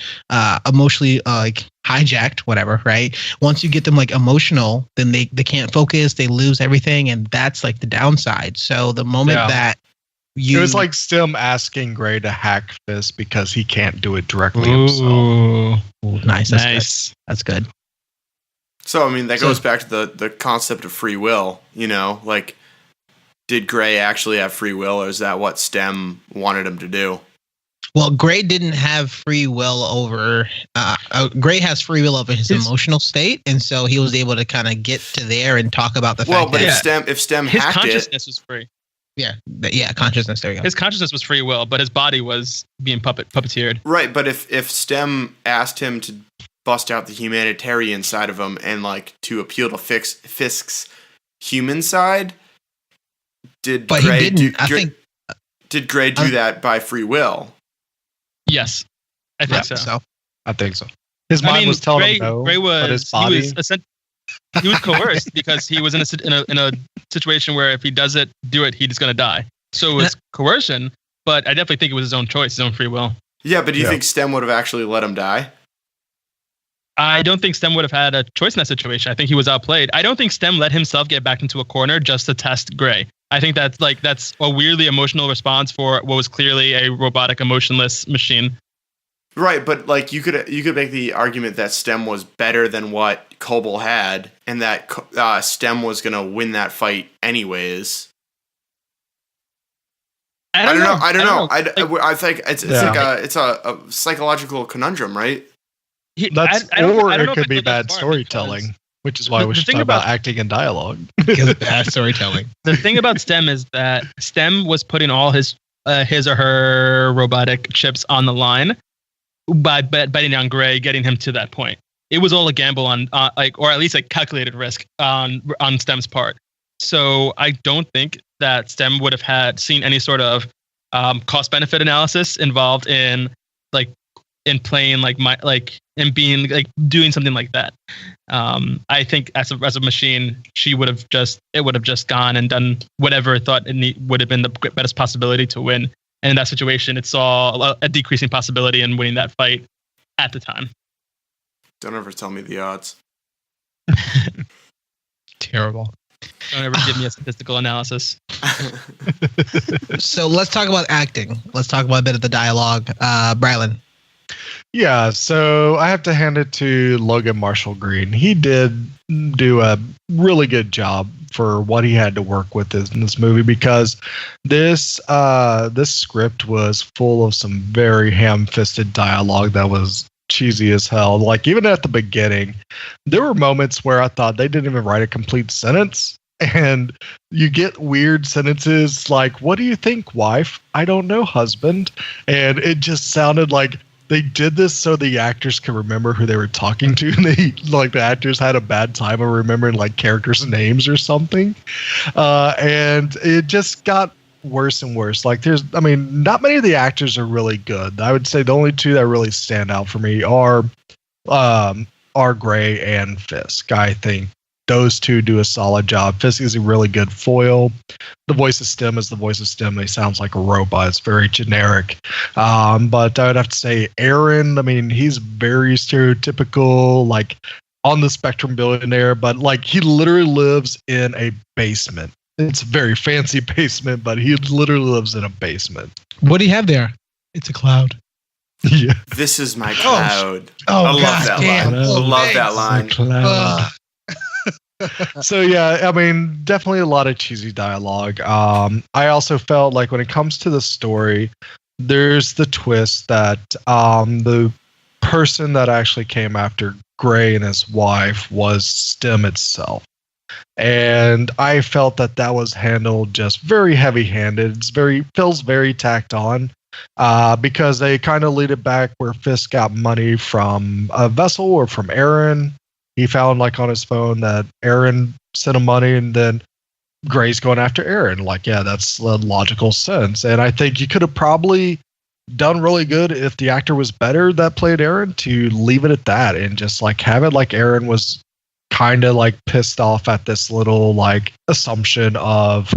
emotionally like hijacked, whatever, right? Once you get them like emotional, then they can't focus, they lose everything, and that's like the downside. So the moment that it was like Stem asking Gray to hack Fisk because he can't do it directly himself. Ooh, nice. That's good. So I mean, that goes back to the concept of free will. Like, did Gray actually have free will, or is that what Stem wanted him to do? Well, Gray didn't have free will over. Gray has free will over his emotional state, and so he was able to kind of get to there and talk about the fact that if Stem his hacked consciousness was free. Yeah, consciousness. There you go. His consciousness was free will, but his body was being puppeteered. Right, but if Stem asked him to bust out the humanitarian side of him and like to appeal to Fisk's human side, did Gray do that by free will? Yes, I think so. I think so. His mind was telling him no, Gray was, but his body... he was coerced because he was in a situation where if he do it, he's going to die. So it was coercion, but I definitely think it was his own choice, his own free will. Yeah, but do you think Stem would have actually let him die? I don't think Stem would have had a choice in that situation. I think he was outplayed. I don't think Stem let himself get back into a corner just to test Gray. I think that's a weirdly emotional response for what was clearly a robotic, emotionless machine. Right, but like you could make the argument that STEM was better than what Kobel had, and that STEM was gonna win that fight anywaes. I don't know. I think it's a psychological conundrum, right? It could be bad storytelling, which is why we should talk about acting and dialogue. Because bad storytelling. The thing about STEM is that STEM was putting all his or her robotic chips on the line by betting on Gray, getting him to that point. It was all a gamble on or at least a calculated risk on STEM's part. So I don't think that STEM would have seen any sort of cost benefit analysis involved in playing being doing something like that. I think as a machine, it would have just gone and done whatever it thought would have been the best possibility to win. And in that situation, it saw a decreasing possibility in winning that fight at the time. Don't ever tell me the odds. Terrible. Don't ever give me a statistical analysis. So let's talk about acting. Let's talk about a bit of the dialogue. Brylan. Yeah, so I have to hand it to Logan Marshall Green. He did do a really good job for what he had to work with in this movie, because this script was full of some very ham-fisted dialogue that was cheesy as hell. Like, even at the beginning, there were moments where I thought they didn't even write a complete sentence. And you get weird sentences like, "What do you think, wife?" "I don't know, husband." And it just sounded like they did this so the actors could remember who they were talking to. And the actors had a bad time of remembering characters' names or something. And it just got worse and worse. Not many of the actors are really good. I would say the only two that really stand out for me are Gray and Fisk. I think those two do a solid job. Fisk is a really good foil. The voice of STEM is the voice of STEM. He sounds like a robot. It's very generic. But I would have to say Aaron, he's very stereotypical, on the spectrum billionaire, but he literally lives in a basement. It's a very fancy basement, but he literally lives in a basement. What do you have there? It's a cloud. Yeah. This is my cloud. I love that line. So yeah, definitely a lot of cheesy dialogue. I also felt like when it comes to the story, there's the twist that the person that actually came after Gray and his wife was STEM itself. And I felt that was handled just very heavy-handed. Feels very tacked on, because they kind of lead it back where Fisk got money from a vessel or from Aaron. He found on his phone that Aaron sent him money, and then Gray's going after Aaron. That's a logical sense. And I think you could have probably done really good if the actor was better that played Aaron, to leave it at that and just have it Aaron was kind of pissed off at this little assumption of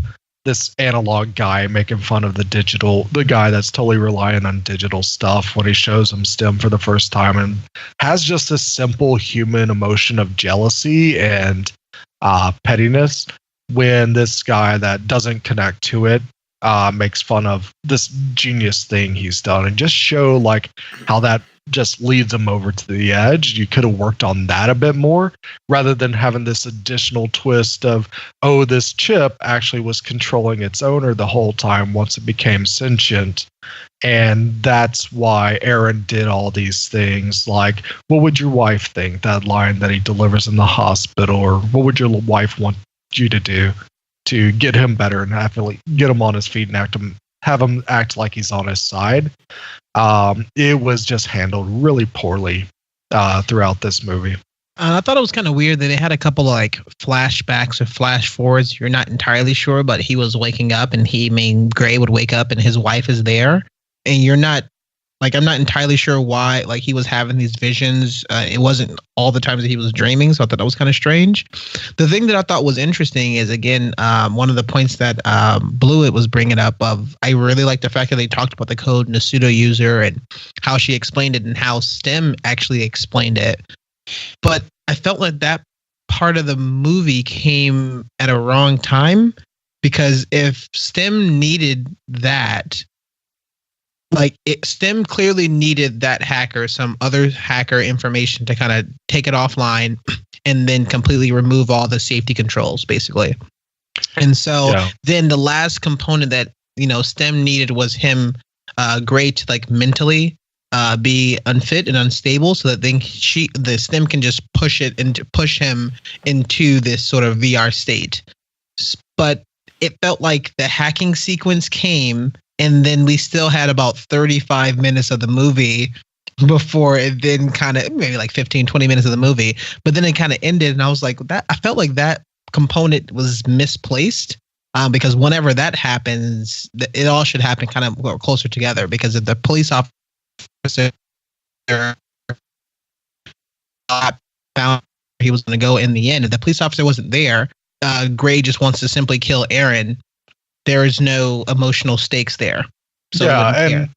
this analog guy making fun of the guy that's totally relying on digital stuff, when he shows him STEM for the first time and has just a simple human emotion of jealousy and pettiness, when this guy that doesn't connect to it makes fun of this genius thing he's done, and just show how that just leads him over to the edge. You could have worked on that a bit more, rather than having this additional twist of, oh, this chip actually was controlling its owner the whole time once it became sentient. And that's why Aaron did all these things. What would your wife think? That line that he delivers in the hospital, or what would your wife want you to do to get him better and get him on his feet and have him act like he's on his side. It was just handled really poorly throughout this movie. I thought it was kind of weird that they had a couple of flashbacks or flash forwards. You're not entirely sure, but he was waking up, and Gray would wake up and his wife is there, and you're not I'm not entirely sure why he was having these visions. It wasn't all the times that he was dreaming, so I thought that was kind of strange. The thing that I thought was interesting is, again, one of the points that Blewett was bringing up of, I really like the fact that they talked about the code and the pseudo user and how she explained it and how STEM actually explained it. But I felt like that part of the movie came at a wrong time, because if STEM needed that, STEM clearly needed that hacker, some other hacker information to kind of take it offline and then completely remove all the safety controls, basically. And so then the last component that, STEM needed was him, Gray, to like mentally be unfit and unstable, so that then the STEM can just push him into this sort of VR state. But it felt like the hacking sequence came, and then we still had about 35 minutes of the movie before it then kind of, maybe like 15, 20 minutes of the movie, but then it kind of ended, and I was like, I felt like that component was misplaced, because whenever that happens, it all should happen kind of closer together, because if the police officer found he was going to go in the end, if the police officer wasn't there, Gray just wants to simply kill Aaron. There is no emotional stakes there. So and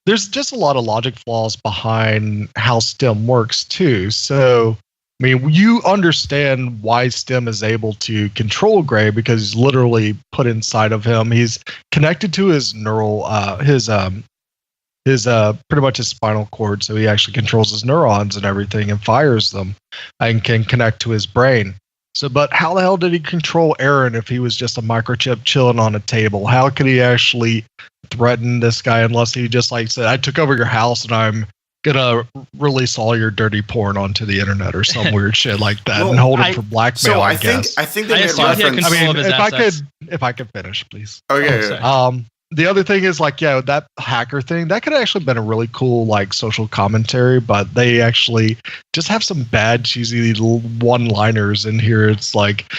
there's just a lot of logic flaws behind how STEM works too. So, I mean, you understand why STEM is able to control Gray, because he's literally put inside of him. He's connected to his neural, his pretty much his spinal cord. So he actually controls his neurons and everything and fires them and can connect to his brain. So, but how the hell did he control Aaron if he was just a microchip chilling on a table? How could he actually threaten this guy unless he just like said, I took over your house and I'm gonna release all your dirty porn onto the internet or some weird shit like that, and hold him for blackmail? So I guess. think they made reference. I mean, if I could finish, please. Okay. The other thing is that hacker thing, that could have actually been a really cool social commentary, but they actually just have some bad cheesy little one-liners in here. It's like,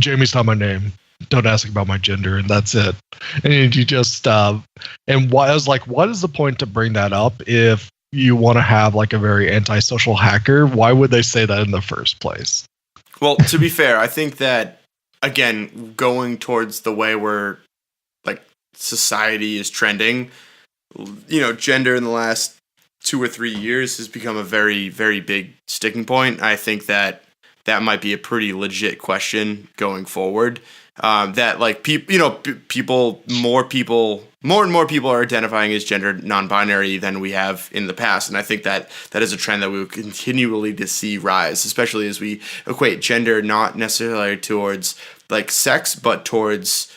Jamie's not my name. Don't ask about my gender, and that's it. And you just I was like, what is the point to bring that up if you want to have a very antisocial hacker? Why would they say that in the first place? Well, to be fair, I think that, again, going towards the way we're society is trending, gender in the last 2 or 3 years has become a very, very big sticking point. I think that might be a pretty legit question going forward. That more and more people are identifying as gender non-binary than we have in the past, and I think that is a trend that we will continually to see rise, especially as we equate gender not necessarily towards sex, but towards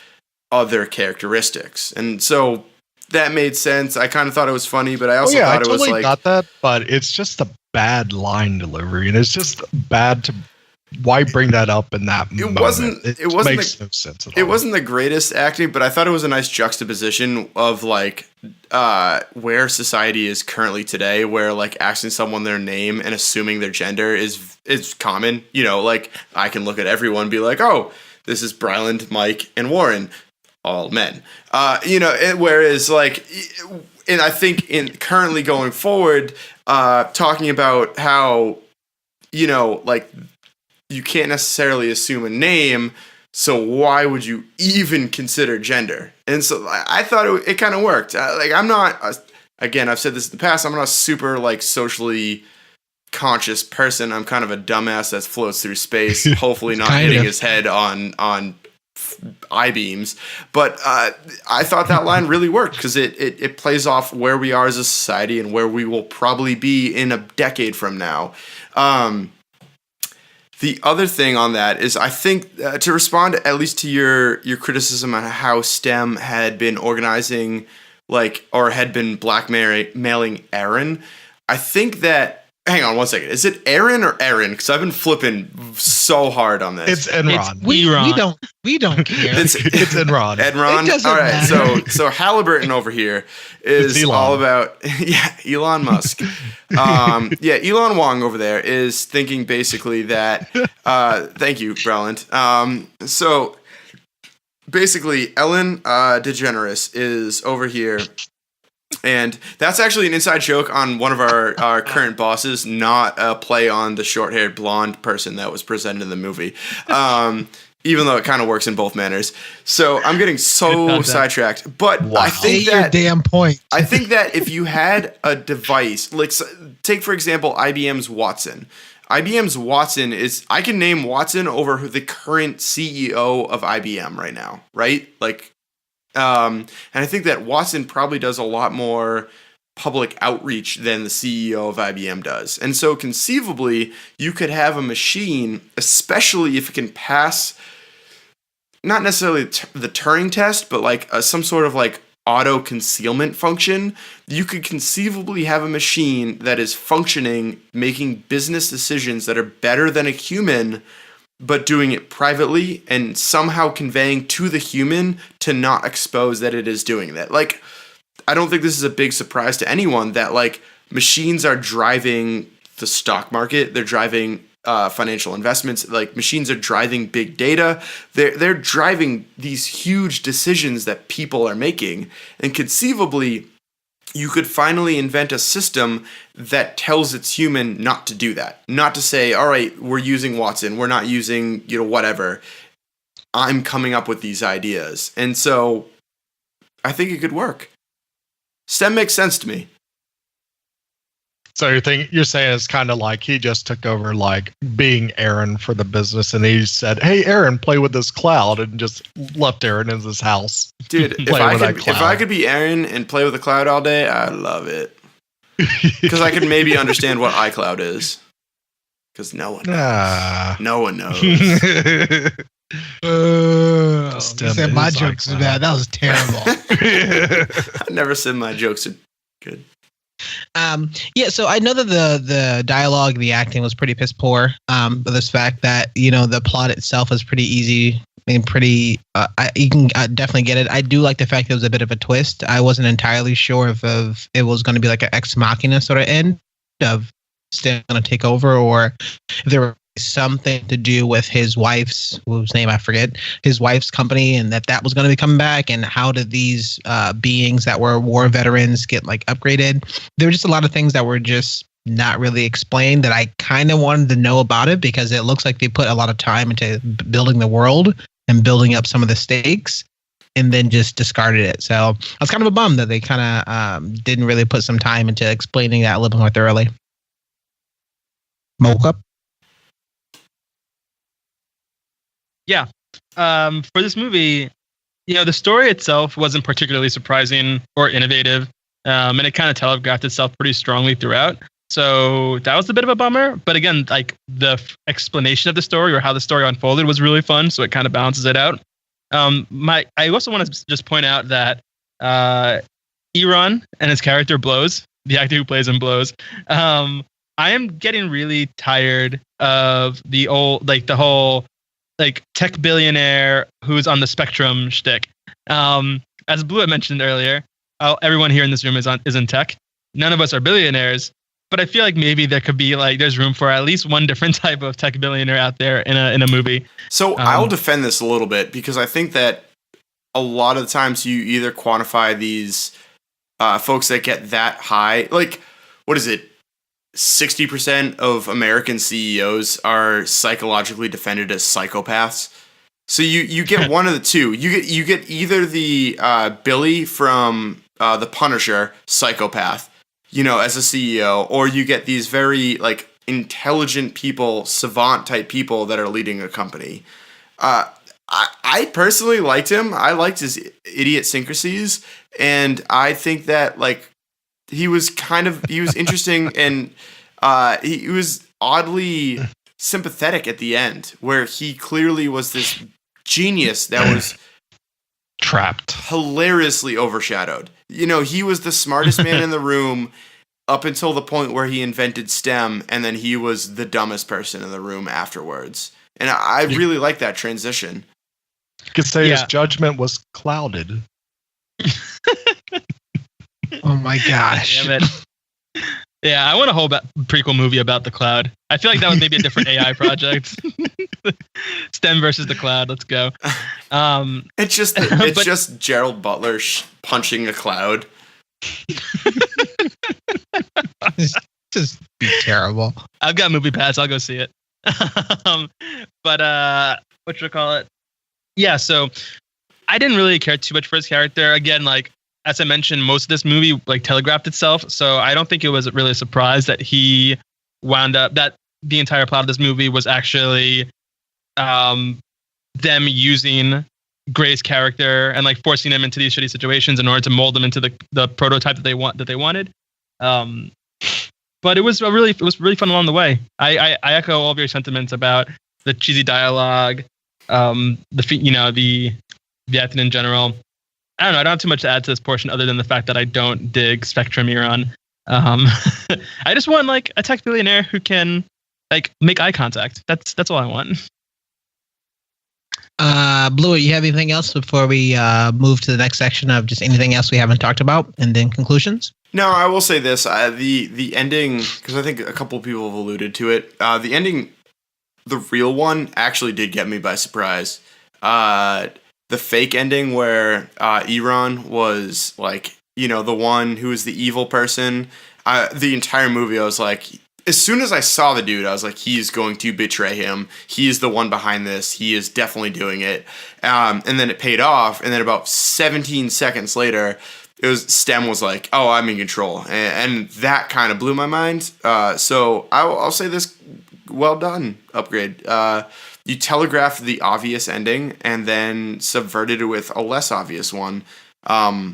other characteristics. And so that made sense. I kind of thought it was funny, but I also thought it was got that, but it's just a bad line delivery, and it's just bad to. Why bring that up in that moment? It makes no sense at all. It wasn't the greatest acting, but I thought it was a nice juxtaposition of where society is currently today, where asking someone their name and assuming their gender is common. I can look at everyone and be like, oh, this is Bryland, Mike, and Warren, all men. Whereas and I think in currently going forward, talking about how, you can't necessarily assume a name, so why would you even consider gender? And so I thought it kind of worked. I'm not, again, I've said this in the past, I'm not a super socially conscious person. I'm kind of a dumbass that floats through space, hopefully not hitting his head on I-beams. But I thought that line really worked, because it plays off where we are as a society and where we will probably be in a decade from now. The other thing on that is, I think, to respond at least to your criticism on how STEM had been organizing, or had been blackmailing Aaron, I think that, hang on one second, is it Aaron or Aaron? Because I've been flipping so hard on this. It's Enron. We don't care. It's Enron. Enron. All right. Matter. So Halliburton over here is all about Elon Musk. Elon Wong over there is thinking basically that. Thank you, Breland. So basically, Ellen DeGeneres is over here. And that's actually an inside joke on one of our current bosses, not a play on the short-haired blonde person that was presented in the movie, even though it kind of works in both manners. So I'm getting so sidetracked. But I think your damn point. I think that if you had a device, take, for example, IBM's Watson. IBM's Watson is, I can name Watson over the current CEO of IBM right now, right? And I think that Watson probably does a lot more public outreach than the CEO of IBM does. And so conceivably, you could have a machine, especially if it can pass, not necessarily the Turing test, but like some sort of like auto concealment function. You could conceivably have a machine that is functioning, making business decisions that are better than a human, but doing it privately and somehow conveying to the human to not expose that it is doing that. Like, I don't think this is a big surprise to anyone that like machines are driving the stock market. They're driving financial investments. Like machines are driving big data. They're driving these huge decisions that people are making. And conceivably, you could finally invent a system that tells its human not to do that. Not to say, all right, we're using Watson. We're not using, whatever. I'm coming up with these ideas. And so I think it could work. STEM makes sense to me. So you're saying it's kind of like he just took over like being Aaron for the business, and he said, "Hey, Aaron, play with this cloud," and just left Aaron in his house. Dude, if I could be Aaron and play with the cloud all day, I'd love it. Because I could maybe understand what iCloud is. Because no one knows. No one knows. You said my jokes are bad. That was terrible. I never said my jokes are good. So I know that the dialogue and the acting was pretty piss poor. But this fact that the plot itself is pretty easy and pretty you can definitely get it. I do like the fact that it was a bit of a twist. I wasn't entirely sure if it was going to be like an ex machina sort of end of still going to take over, or if there were something to do with his wife's, whose name I forget, his wife's company, and that was going to be coming back, and how did these beings that were war veterans get like upgraded? There were just a lot of things that were just not really explained that I kind of wanted to know about it, because it looks like they put a lot of time into building the world and building up some of the stakes and then just discarded it. So I was kind of a bum that they kind of didn't really put some time into explaining that a little bit more thoroughly. Mocha? Yeah. For this movie, the story itself wasn't particularly surprising or innovative, and it kind of telegraphed itself pretty strongly throughout. So that was a bit of a bummer. But again, like the explanation of the story or how the story unfolded was really fun, so it kind of balances it out. I also want to just point out that Eron and his character Blows, the actor who plays him Blows, I am getting really tired of the whole tech billionaire who's on the spectrum shtick. As Blue had mentioned earlier, everyone here in this room is in tech. None of us are billionaires, but I feel like maybe there could be there's room for at least one different type of tech billionaire out there in a movie. So I'll defend this a little bit, because I think that a lot of the times you either quantify these folks that get that high, like what is it? 60% of American CEOs are psychologically defended as psychopaths. So you get one of the two. You get either the Billy from The Punisher, psychopath, as a CEO, or you get these very intelligent people, savant type people that are leading a company. I personally liked him. I liked his idiosyncrasies, and I think that he was interesting, and he was oddly sympathetic at the end, where he clearly was this genius that was trapped, hilariously overshadowed. He was the smartest man in the room up until the point where he invented STEM, and then he was the dumbest person in the room afterwards. And I really like that transition. You could say his judgment was clouded. Oh my gosh. Damn it. Yeah, I want a whole prequel movie about the cloud. I feel like that was maybe a different AI project. STEM versus the cloud. Let's go. It's just Gerald Butler punching a cloud. Just be terrible. I've got Movie Pass. I'll go see it. But what should I call it? Yeah, so I didn't really care too much for his character. Again, as I mentioned, most of this movie telegraphed itself, so I don't think it was really a surprise that he wound up, that the entire plot of this movie was actually them using Gray's character and like forcing him into these shitty situations in order to mold them into the prototype that they wanted. But it was really fun along the way. I echo all of your sentiments about the cheesy dialogue, the acting in general. I don't know. I don't have too much to add to this portion other than the fact that I don't dig Spectrum Euron. I just want like a tech billionaire who can like make eye contact. That's all I want. Blue, you have anything else before we move to the next section of just anything else we haven't talked about, and then conclusions? No, I will say this: the ending, because I think a couple people have alluded to it. The ending, the real one, actually did get me by surprise. The fake ending where Euron was like, the one who was the evil person. The entire movie, I was like, as soon as I saw the dude, I was like, he's going to betray him. He's the one behind this. He is definitely doing it. And then it paid off. And then about 17 seconds later, Stem was like, oh, I'm in control. And that kind of blew my mind. So I'll say this, well done, Upgrade. You telegraphed the obvious ending and then subverted it with a less obvious one. Yeah,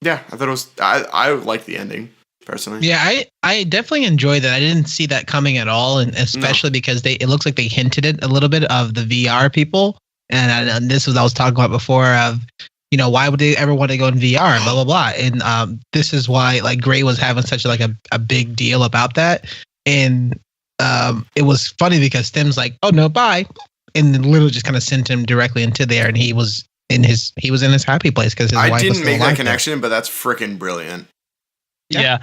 I thought I liked the ending. Personally. Yeah, I definitely enjoyed that. I didn't see that coming at all, and especially because it looks like they hinted it a little bit of the VR people, and this was I was talking about before of, why would they ever want to go in VR, blah blah blah, and this is why like Gray was having such like a big deal about that, and it was funny because Stem's like, oh no, bye, and then literally just kind of sent him directly into there, and he was in his happy place because his wife was still alive. I didn't make that connection, but that's freaking brilliant. Yeah,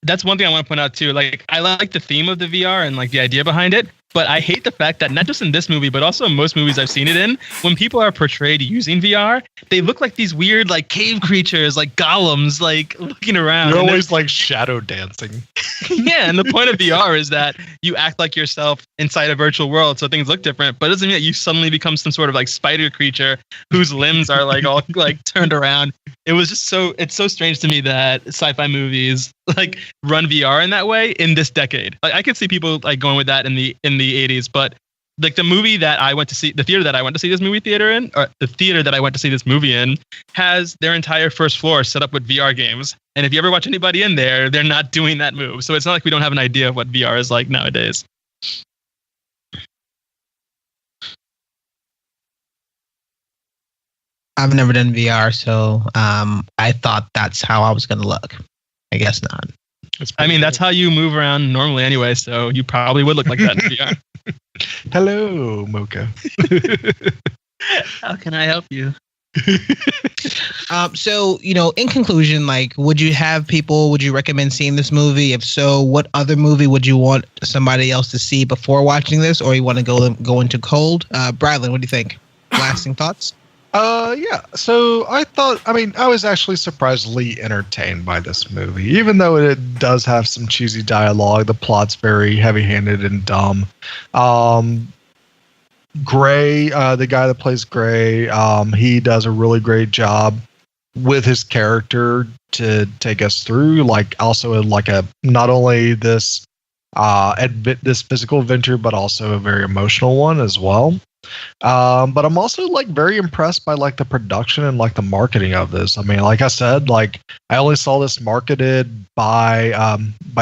that's one thing I want to point out too. Like, I like the theme of the VR and like the idea behind it, but I hate the fact that not just in this movie, but also in most movies I've seen it in, when people are portrayed using VR, they look like these weird like cave creatures, like golems, like looking around. They're always like shadow dancing. Yeah, and the point of VR is that you act like yourself inside a virtual world, so things look different, but it doesn't mean that you suddenly become some sort of like spider creature whose limbs are like all like turned around. It was just it's so strange to me that sci-fi movies like run VR in that way in this decade. Like, I could see people like going with that in the 80s, but like the movie that I went to see, the theater that I went to see this movie in, has their entire first floor set up with VR games. And if you ever watch anybody in there, they're not doing that move. So it's not like we don't have an idea of what VR is like nowadays. I've never done VR, so I thought that's how I was going to look. I guess not. I mean, that's how you move around normally anyway, so you probably would look like that in VR. Hello, Mocha. How can I help you? So, in conclusion, like, would you recommend seeing this movie? If so, what other movie would you want somebody else to see before watching this, or you want to go into cold? Bradley, what do you think? Lasting thoughts? Yeah. So I was actually surprisingly entertained by this movie, even though it does have some cheesy dialogue. The plot's very heavy-handed and dumb. Gray, the guy that plays Gray, he does a really great job with his character to take us through, like also like not only this physical adventure, but also a very emotional one as well. But I'm also like very impressed by like the production and like the marketing of this. I mean, like I said, like I only saw this marketed by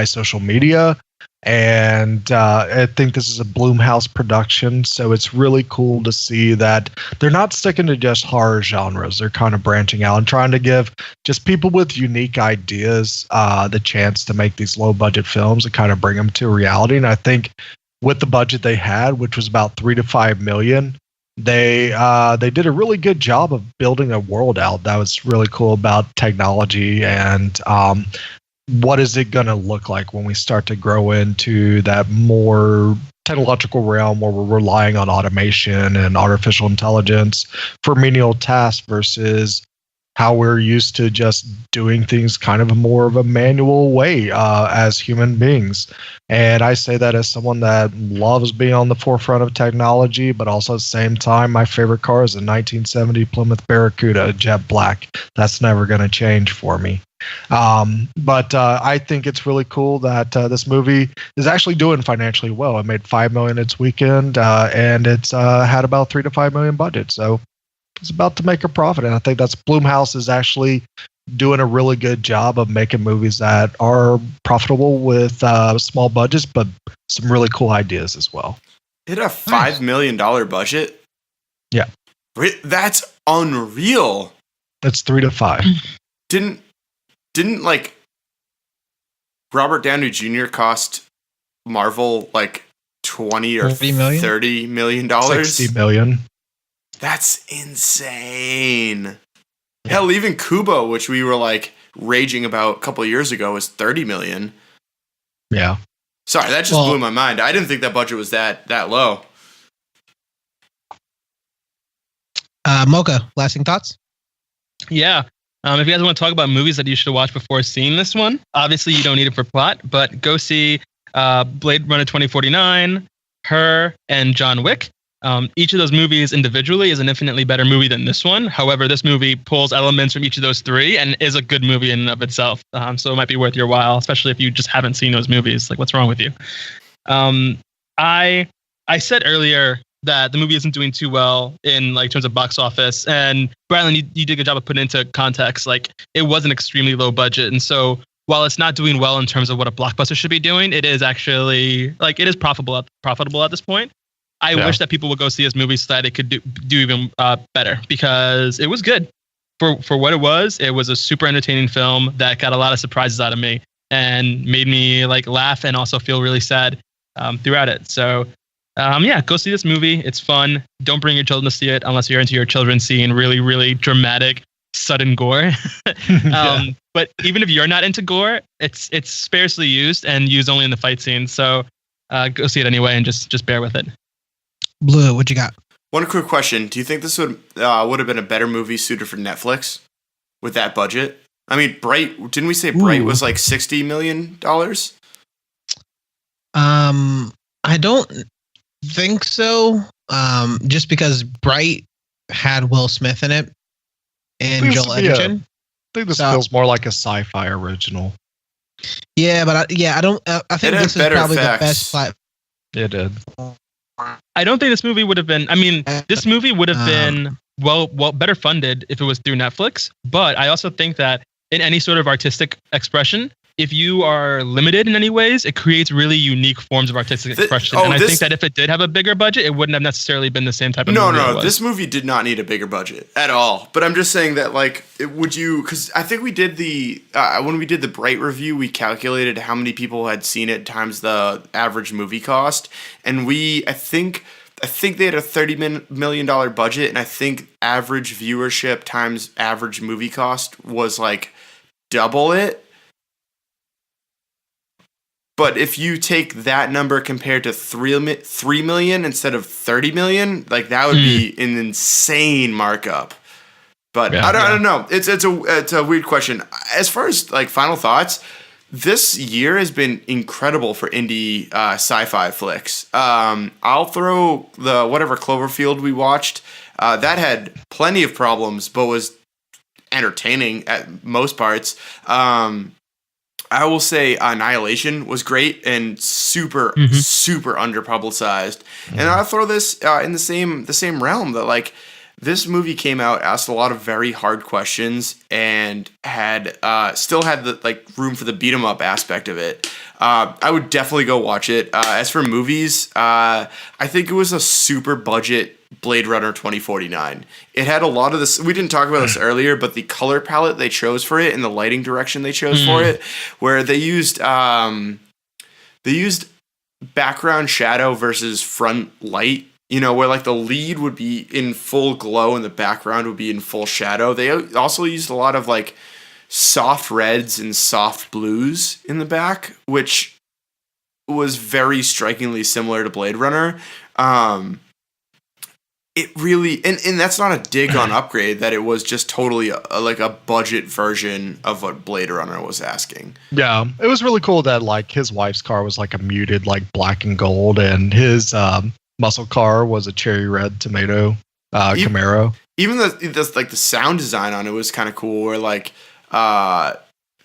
social media, and I think this is a Blumhouse production, so it's really cool to see that they're not sticking to just horror genres. They're kind of branching out and trying to give just people with unique ideas the chance to make these low budget films and kind of bring them to reality. And I think with the budget they had, which was about $3 to $5 million, they did a really good job of building a world out that was really cool about technology and what is it going to look like when we start to grow into that more technological realm where we're relying on automation and artificial intelligence for menial tasks versus how we're used to just doing things kind of more of a manual way as human beings. And I say that as someone that loves being on the forefront of technology, but also at the same time, my favorite car is a 1970 Plymouth Barracuda, jet black. That's never going to change for me. But I think it's really cool that this movie is actually doing financially well. It made $5 million its weekend, and it's had about $3 to $5 million budget. So it's about to make a profit. And I think that's Blumhouse is actually doing a really good job of making movies that are profitable with small budgets, but some really cool ideas as well. It had a $5 million budget. Yeah, that's unreal. That's 3 to 5. Didn't like Robert Downey Jr. cost Marvel like 20 or 30 million dollars? 60 million. That's insane. Yeah. Hell, even Kubo, which we were like raging about a couple of years ago, was 30 million. Yeah. Sorry, that just blew my mind. I didn't think that budget was that low. Mocha, lasting thoughts? Yeah. If you guys want to talk about movies that you should watch before seeing this one, obviously you don't need it for plot, but go see Blade Runner 2049, Her, and John Wick. Each of those movies individually is an infinitely better movie than this one. However, this movie pulls elements from each of those three and is a good movie in and of itself. So it might be worth your while, especially if you just haven't seen those movies. Like, what's wrong with you? I said earlier that the movie isn't doing too well in like terms of box office. And Bradley, you did a good job of putting it into context. Like, it was an extremely low budget. And so while it's not doing well in terms of what a blockbuster should be doing, it is actually like, it is profitable at this point. I wish that people would go see this movie so that it could do even better, because it was good for what it was. It was a super entertaining film that got a lot of surprises out of me and made me like laugh and also feel really sad throughout it. So go see this movie. It's fun. Don't bring your children to see it unless you're into your children seeing really, really dramatic, sudden gore. But even if you're not into gore, it's sparsely used and used only in the fight scenes. So go see it anyway and just bear with it. Blue, what you got? One quick question. Do you think this would have been a better movie suited for Netflix with that budget? I mean, Bright, didn't we say Bright was like $60 million? I don't think so. Just because Bright had Will Smith in it and Joel Edgerton. I think this feels more like a sci-fi original. Yeah, but I don't. I think this is probably the best plot. It did. I don't think this movie would have been. I mean, this movie would have been well better funded if it was through Netflix. But I also think that in any sort of artistic expression, if you are limited in any ways, it creates really unique forms of artistic expression. And I think that if it did have a bigger budget, it wouldn't have necessarily been the same type of movie. No, this movie did not need a bigger budget at all. But I'm just saying that, like, because I think we did when we did the Bright review, we calculated how many people had seen it times the average movie cost. And I think they had a $30 million budget, and I think average viewership times average movie cost was like double it. But if you take that number compared to 3 million instead of 30 million, like that would be an insane markup. But I don't know. It's a weird question. As far as like final thoughts, this year has been incredible for indie sci-fi flicks. I'll throw the whatever Cloverfield we watched. That had plenty of problems, but was entertaining at most parts. I will say Annihilation was great and super underpublicized. And I'll throw this in the same realm that like this movie came out, asked a lot of very hard questions, and had still had the like room for the beat 'em up aspect of it. I would definitely go watch it. As for movies, I think it was a super budget Blade Runner 2049. It had a lot of this. We didn't talk about this earlier, but the color palette they chose for it and the lighting direction they chose for it, where they used background shadow versus front light. You know, where like the lead would be in full glow and the background would be in full shadow. They also used a lot of like soft reds and soft blues in the back, which was very strikingly similar to Blade Runner. It really, and that's not a dig on Upgrade, that it was just totally like a budget version of what Blade Runner was asking. Yeah, it was really cool that like his wife's car was like a muted like black and gold, and his muscle car was a cherry red tomato Camaro. Even the like the sound design on it was kind of cool, where like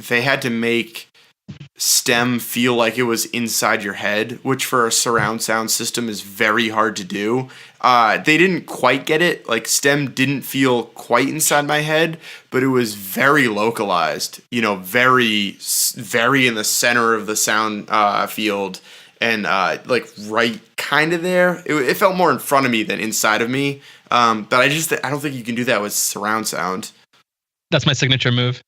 they had to make STEM feel like it was inside your head, which for a surround sound system is very hard to do. They didn't quite get it. Like STEM didn't feel quite inside my head, but it was very localized, very, very in the center of the sound field and like right kind of there. It felt more in front of me than inside of me. But I don't think you can do that with surround sound. That's my signature move.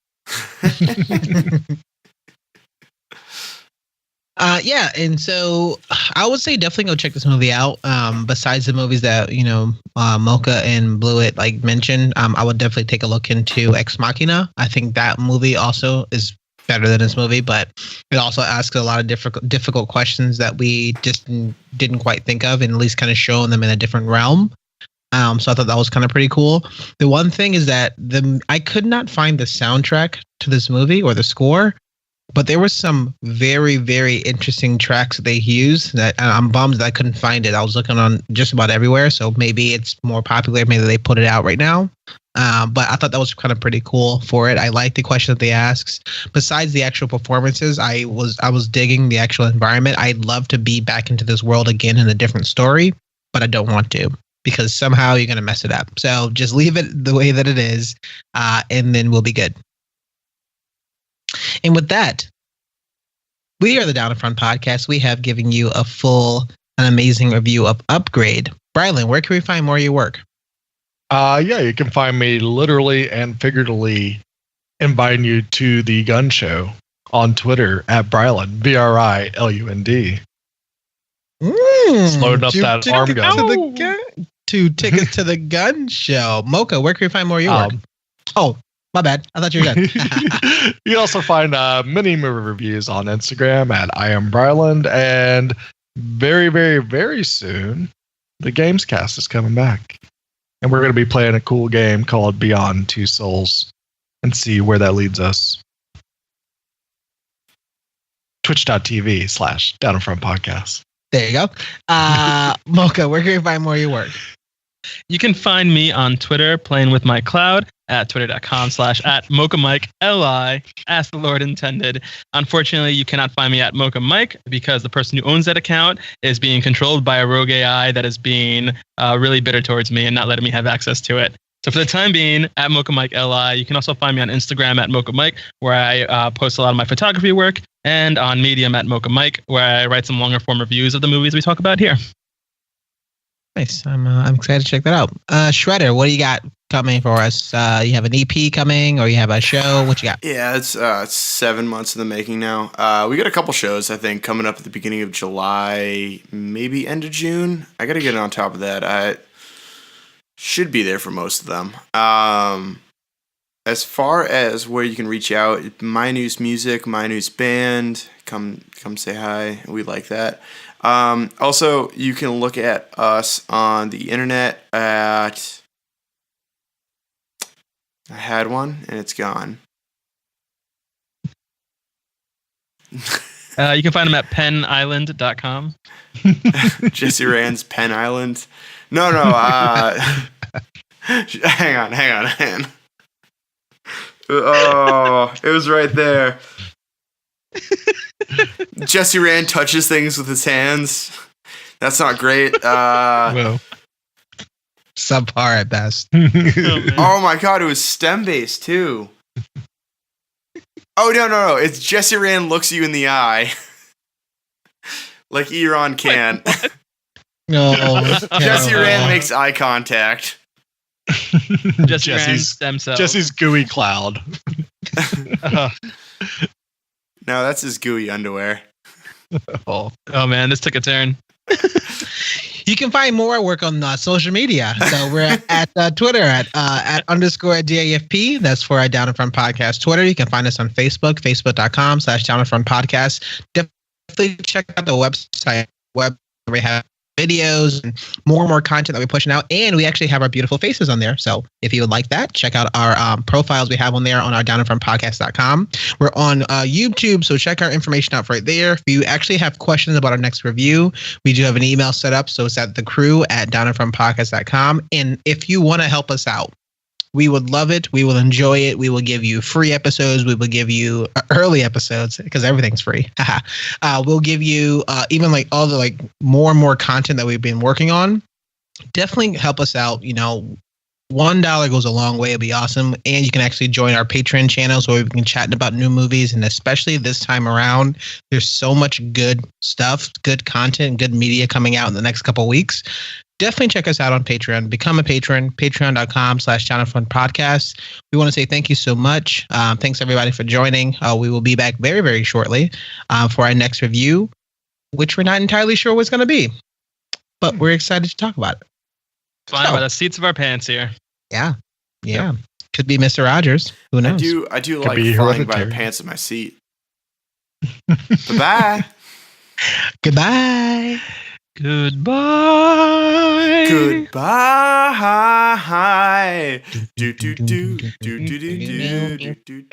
Yeah, and so I would say definitely go check this movie out. Besides the movies that Mocha and Blewett like mentioned, I would definitely take a look into Ex Machina. I think that movie also is better than this movie, but it also asks a lot of difficult questions that we just didn't quite think of, and at least kind of showing them in a different realm. So I thought that was kind of pretty cool. The one thing is that I could not find the soundtrack to this movie or the score. But there were some very, very interesting tracks that they used that I'm bummed that I couldn't find it. I was looking on just about everywhere, so maybe it's more popular. Maybe they put it out right now. But I thought that was kind of pretty cool for it. I like the question that they asked. Besides the actual performances, I was digging the actual environment. I'd love to be back into this world again in a different story, but I don't want to because somehow you're going to mess it up. So just leave it the way that it is, and then we'll be good. And with that, we are the Down in Front podcast. We have given you a full and amazing review of Upgrade. Brylan, where can we find more of your work? Yeah, you can find me literally and figuratively inviting you to the gun show on Twitter at Bryland, BRILUND. Loading up that arm gun. To take us to the gun show. Mocha, where can we find more of your work? Oh, my bad. I thought you were good. You can also find many movie reviews on Instagram at I am Bryland, and very, very, very soon, the Gamescast is coming back. And we're going to be playing a cool game called Beyond Two Souls and see where that leads us. Twitch.tv/Down in Front Podcast. There you go. Mocha, where can we find more of your work? You can find me on Twitter playing with my cloud at twitter.com/@MochaMike, LI, as the Lord intended. Unfortunately, you cannot find me at Mocha Mike because the person who owns that account is being controlled by a rogue AI that is being really bitter towards me and not letting me have access to it. So for the time being, at Mocha Mike, LI. You can also find me on Instagram at Mocha Mike, where I post a lot of my photography work, and on Medium at Mocha Mike, where I write some longer form reviews of the movies we talk about here. Nice. I'm excited to check that out. Shredder, what do you got coming for us? You have an EP coming, or you have a show? What you got? Yeah, it's 7 months in the making now. We got a couple shows, I think, coming up at the beginning of July, maybe end of June. I got to get on top of that. I should be there for most of them. As far as where you can reach out, Minus Music, Minus Band, come say hi. We like that. Also, you can look at us on the internet at... I had one, and it's gone. You can find them at penisland.com. Jesse Rand's Pen Island. No. Hang on. Oh, it was right there. Jesse Rand touches things with his hands. That's not great. Well, subpar at best. Oh my god, it was STEM based too. Oh no! It's Jesse Rand looks you in the eye, like Eron can. No, Jesse Rand makes eye contact. Jesse's stem cells. Jesse's gooey cloud. No, that's his gooey underwear. Oh man, this took a turn. You can find more work on social media. So we're at Twitter at _DAFP. That's for our Down in Front Podcast Twitter. You can find us on Facebook, facebook.com/Down in Front Podcast. Definitely check out the website where we have videos and more content that we're pushing out, and we actually have our beautiful faces on there. So if you would like that, check out our profiles we have on there on our downinfrontpodcast.com. We're on YouTube, so check our information out right there. If you actually have questions about our next review, we do have an email set up, so it's at thecrew@downinfrontpodcast.com. And if you want to help us out, We would love it. We will enjoy it. We will give you free episodes. We will give you early episodes because everything's free. We'll give you even like all the like more and more content that we've been working on. Definitely help us out. $1 goes a long way. It'd be awesome. And you can actually join our Patreon channels where we can chat about new movies. And especially this time around, there's so much good stuff, good content, good media coming out in the next couple of weeks. Definitely check us out on Patreon. Become a patron, patreon.com/downfrontpodcast. We want to say thank you so much. Thanks everybody for joining. We will be back very, very shortly for our next review, which we're not entirely sure what's going to be, but we're excited to talk about it. Flying by the seats of our pants here. Yeah. Could be Mr. Rogers. Who knows? I do like flying by the pants of my seat. Bye-bye. Goodbye. Goodbye. Goodbye. Do do do do do do do do do.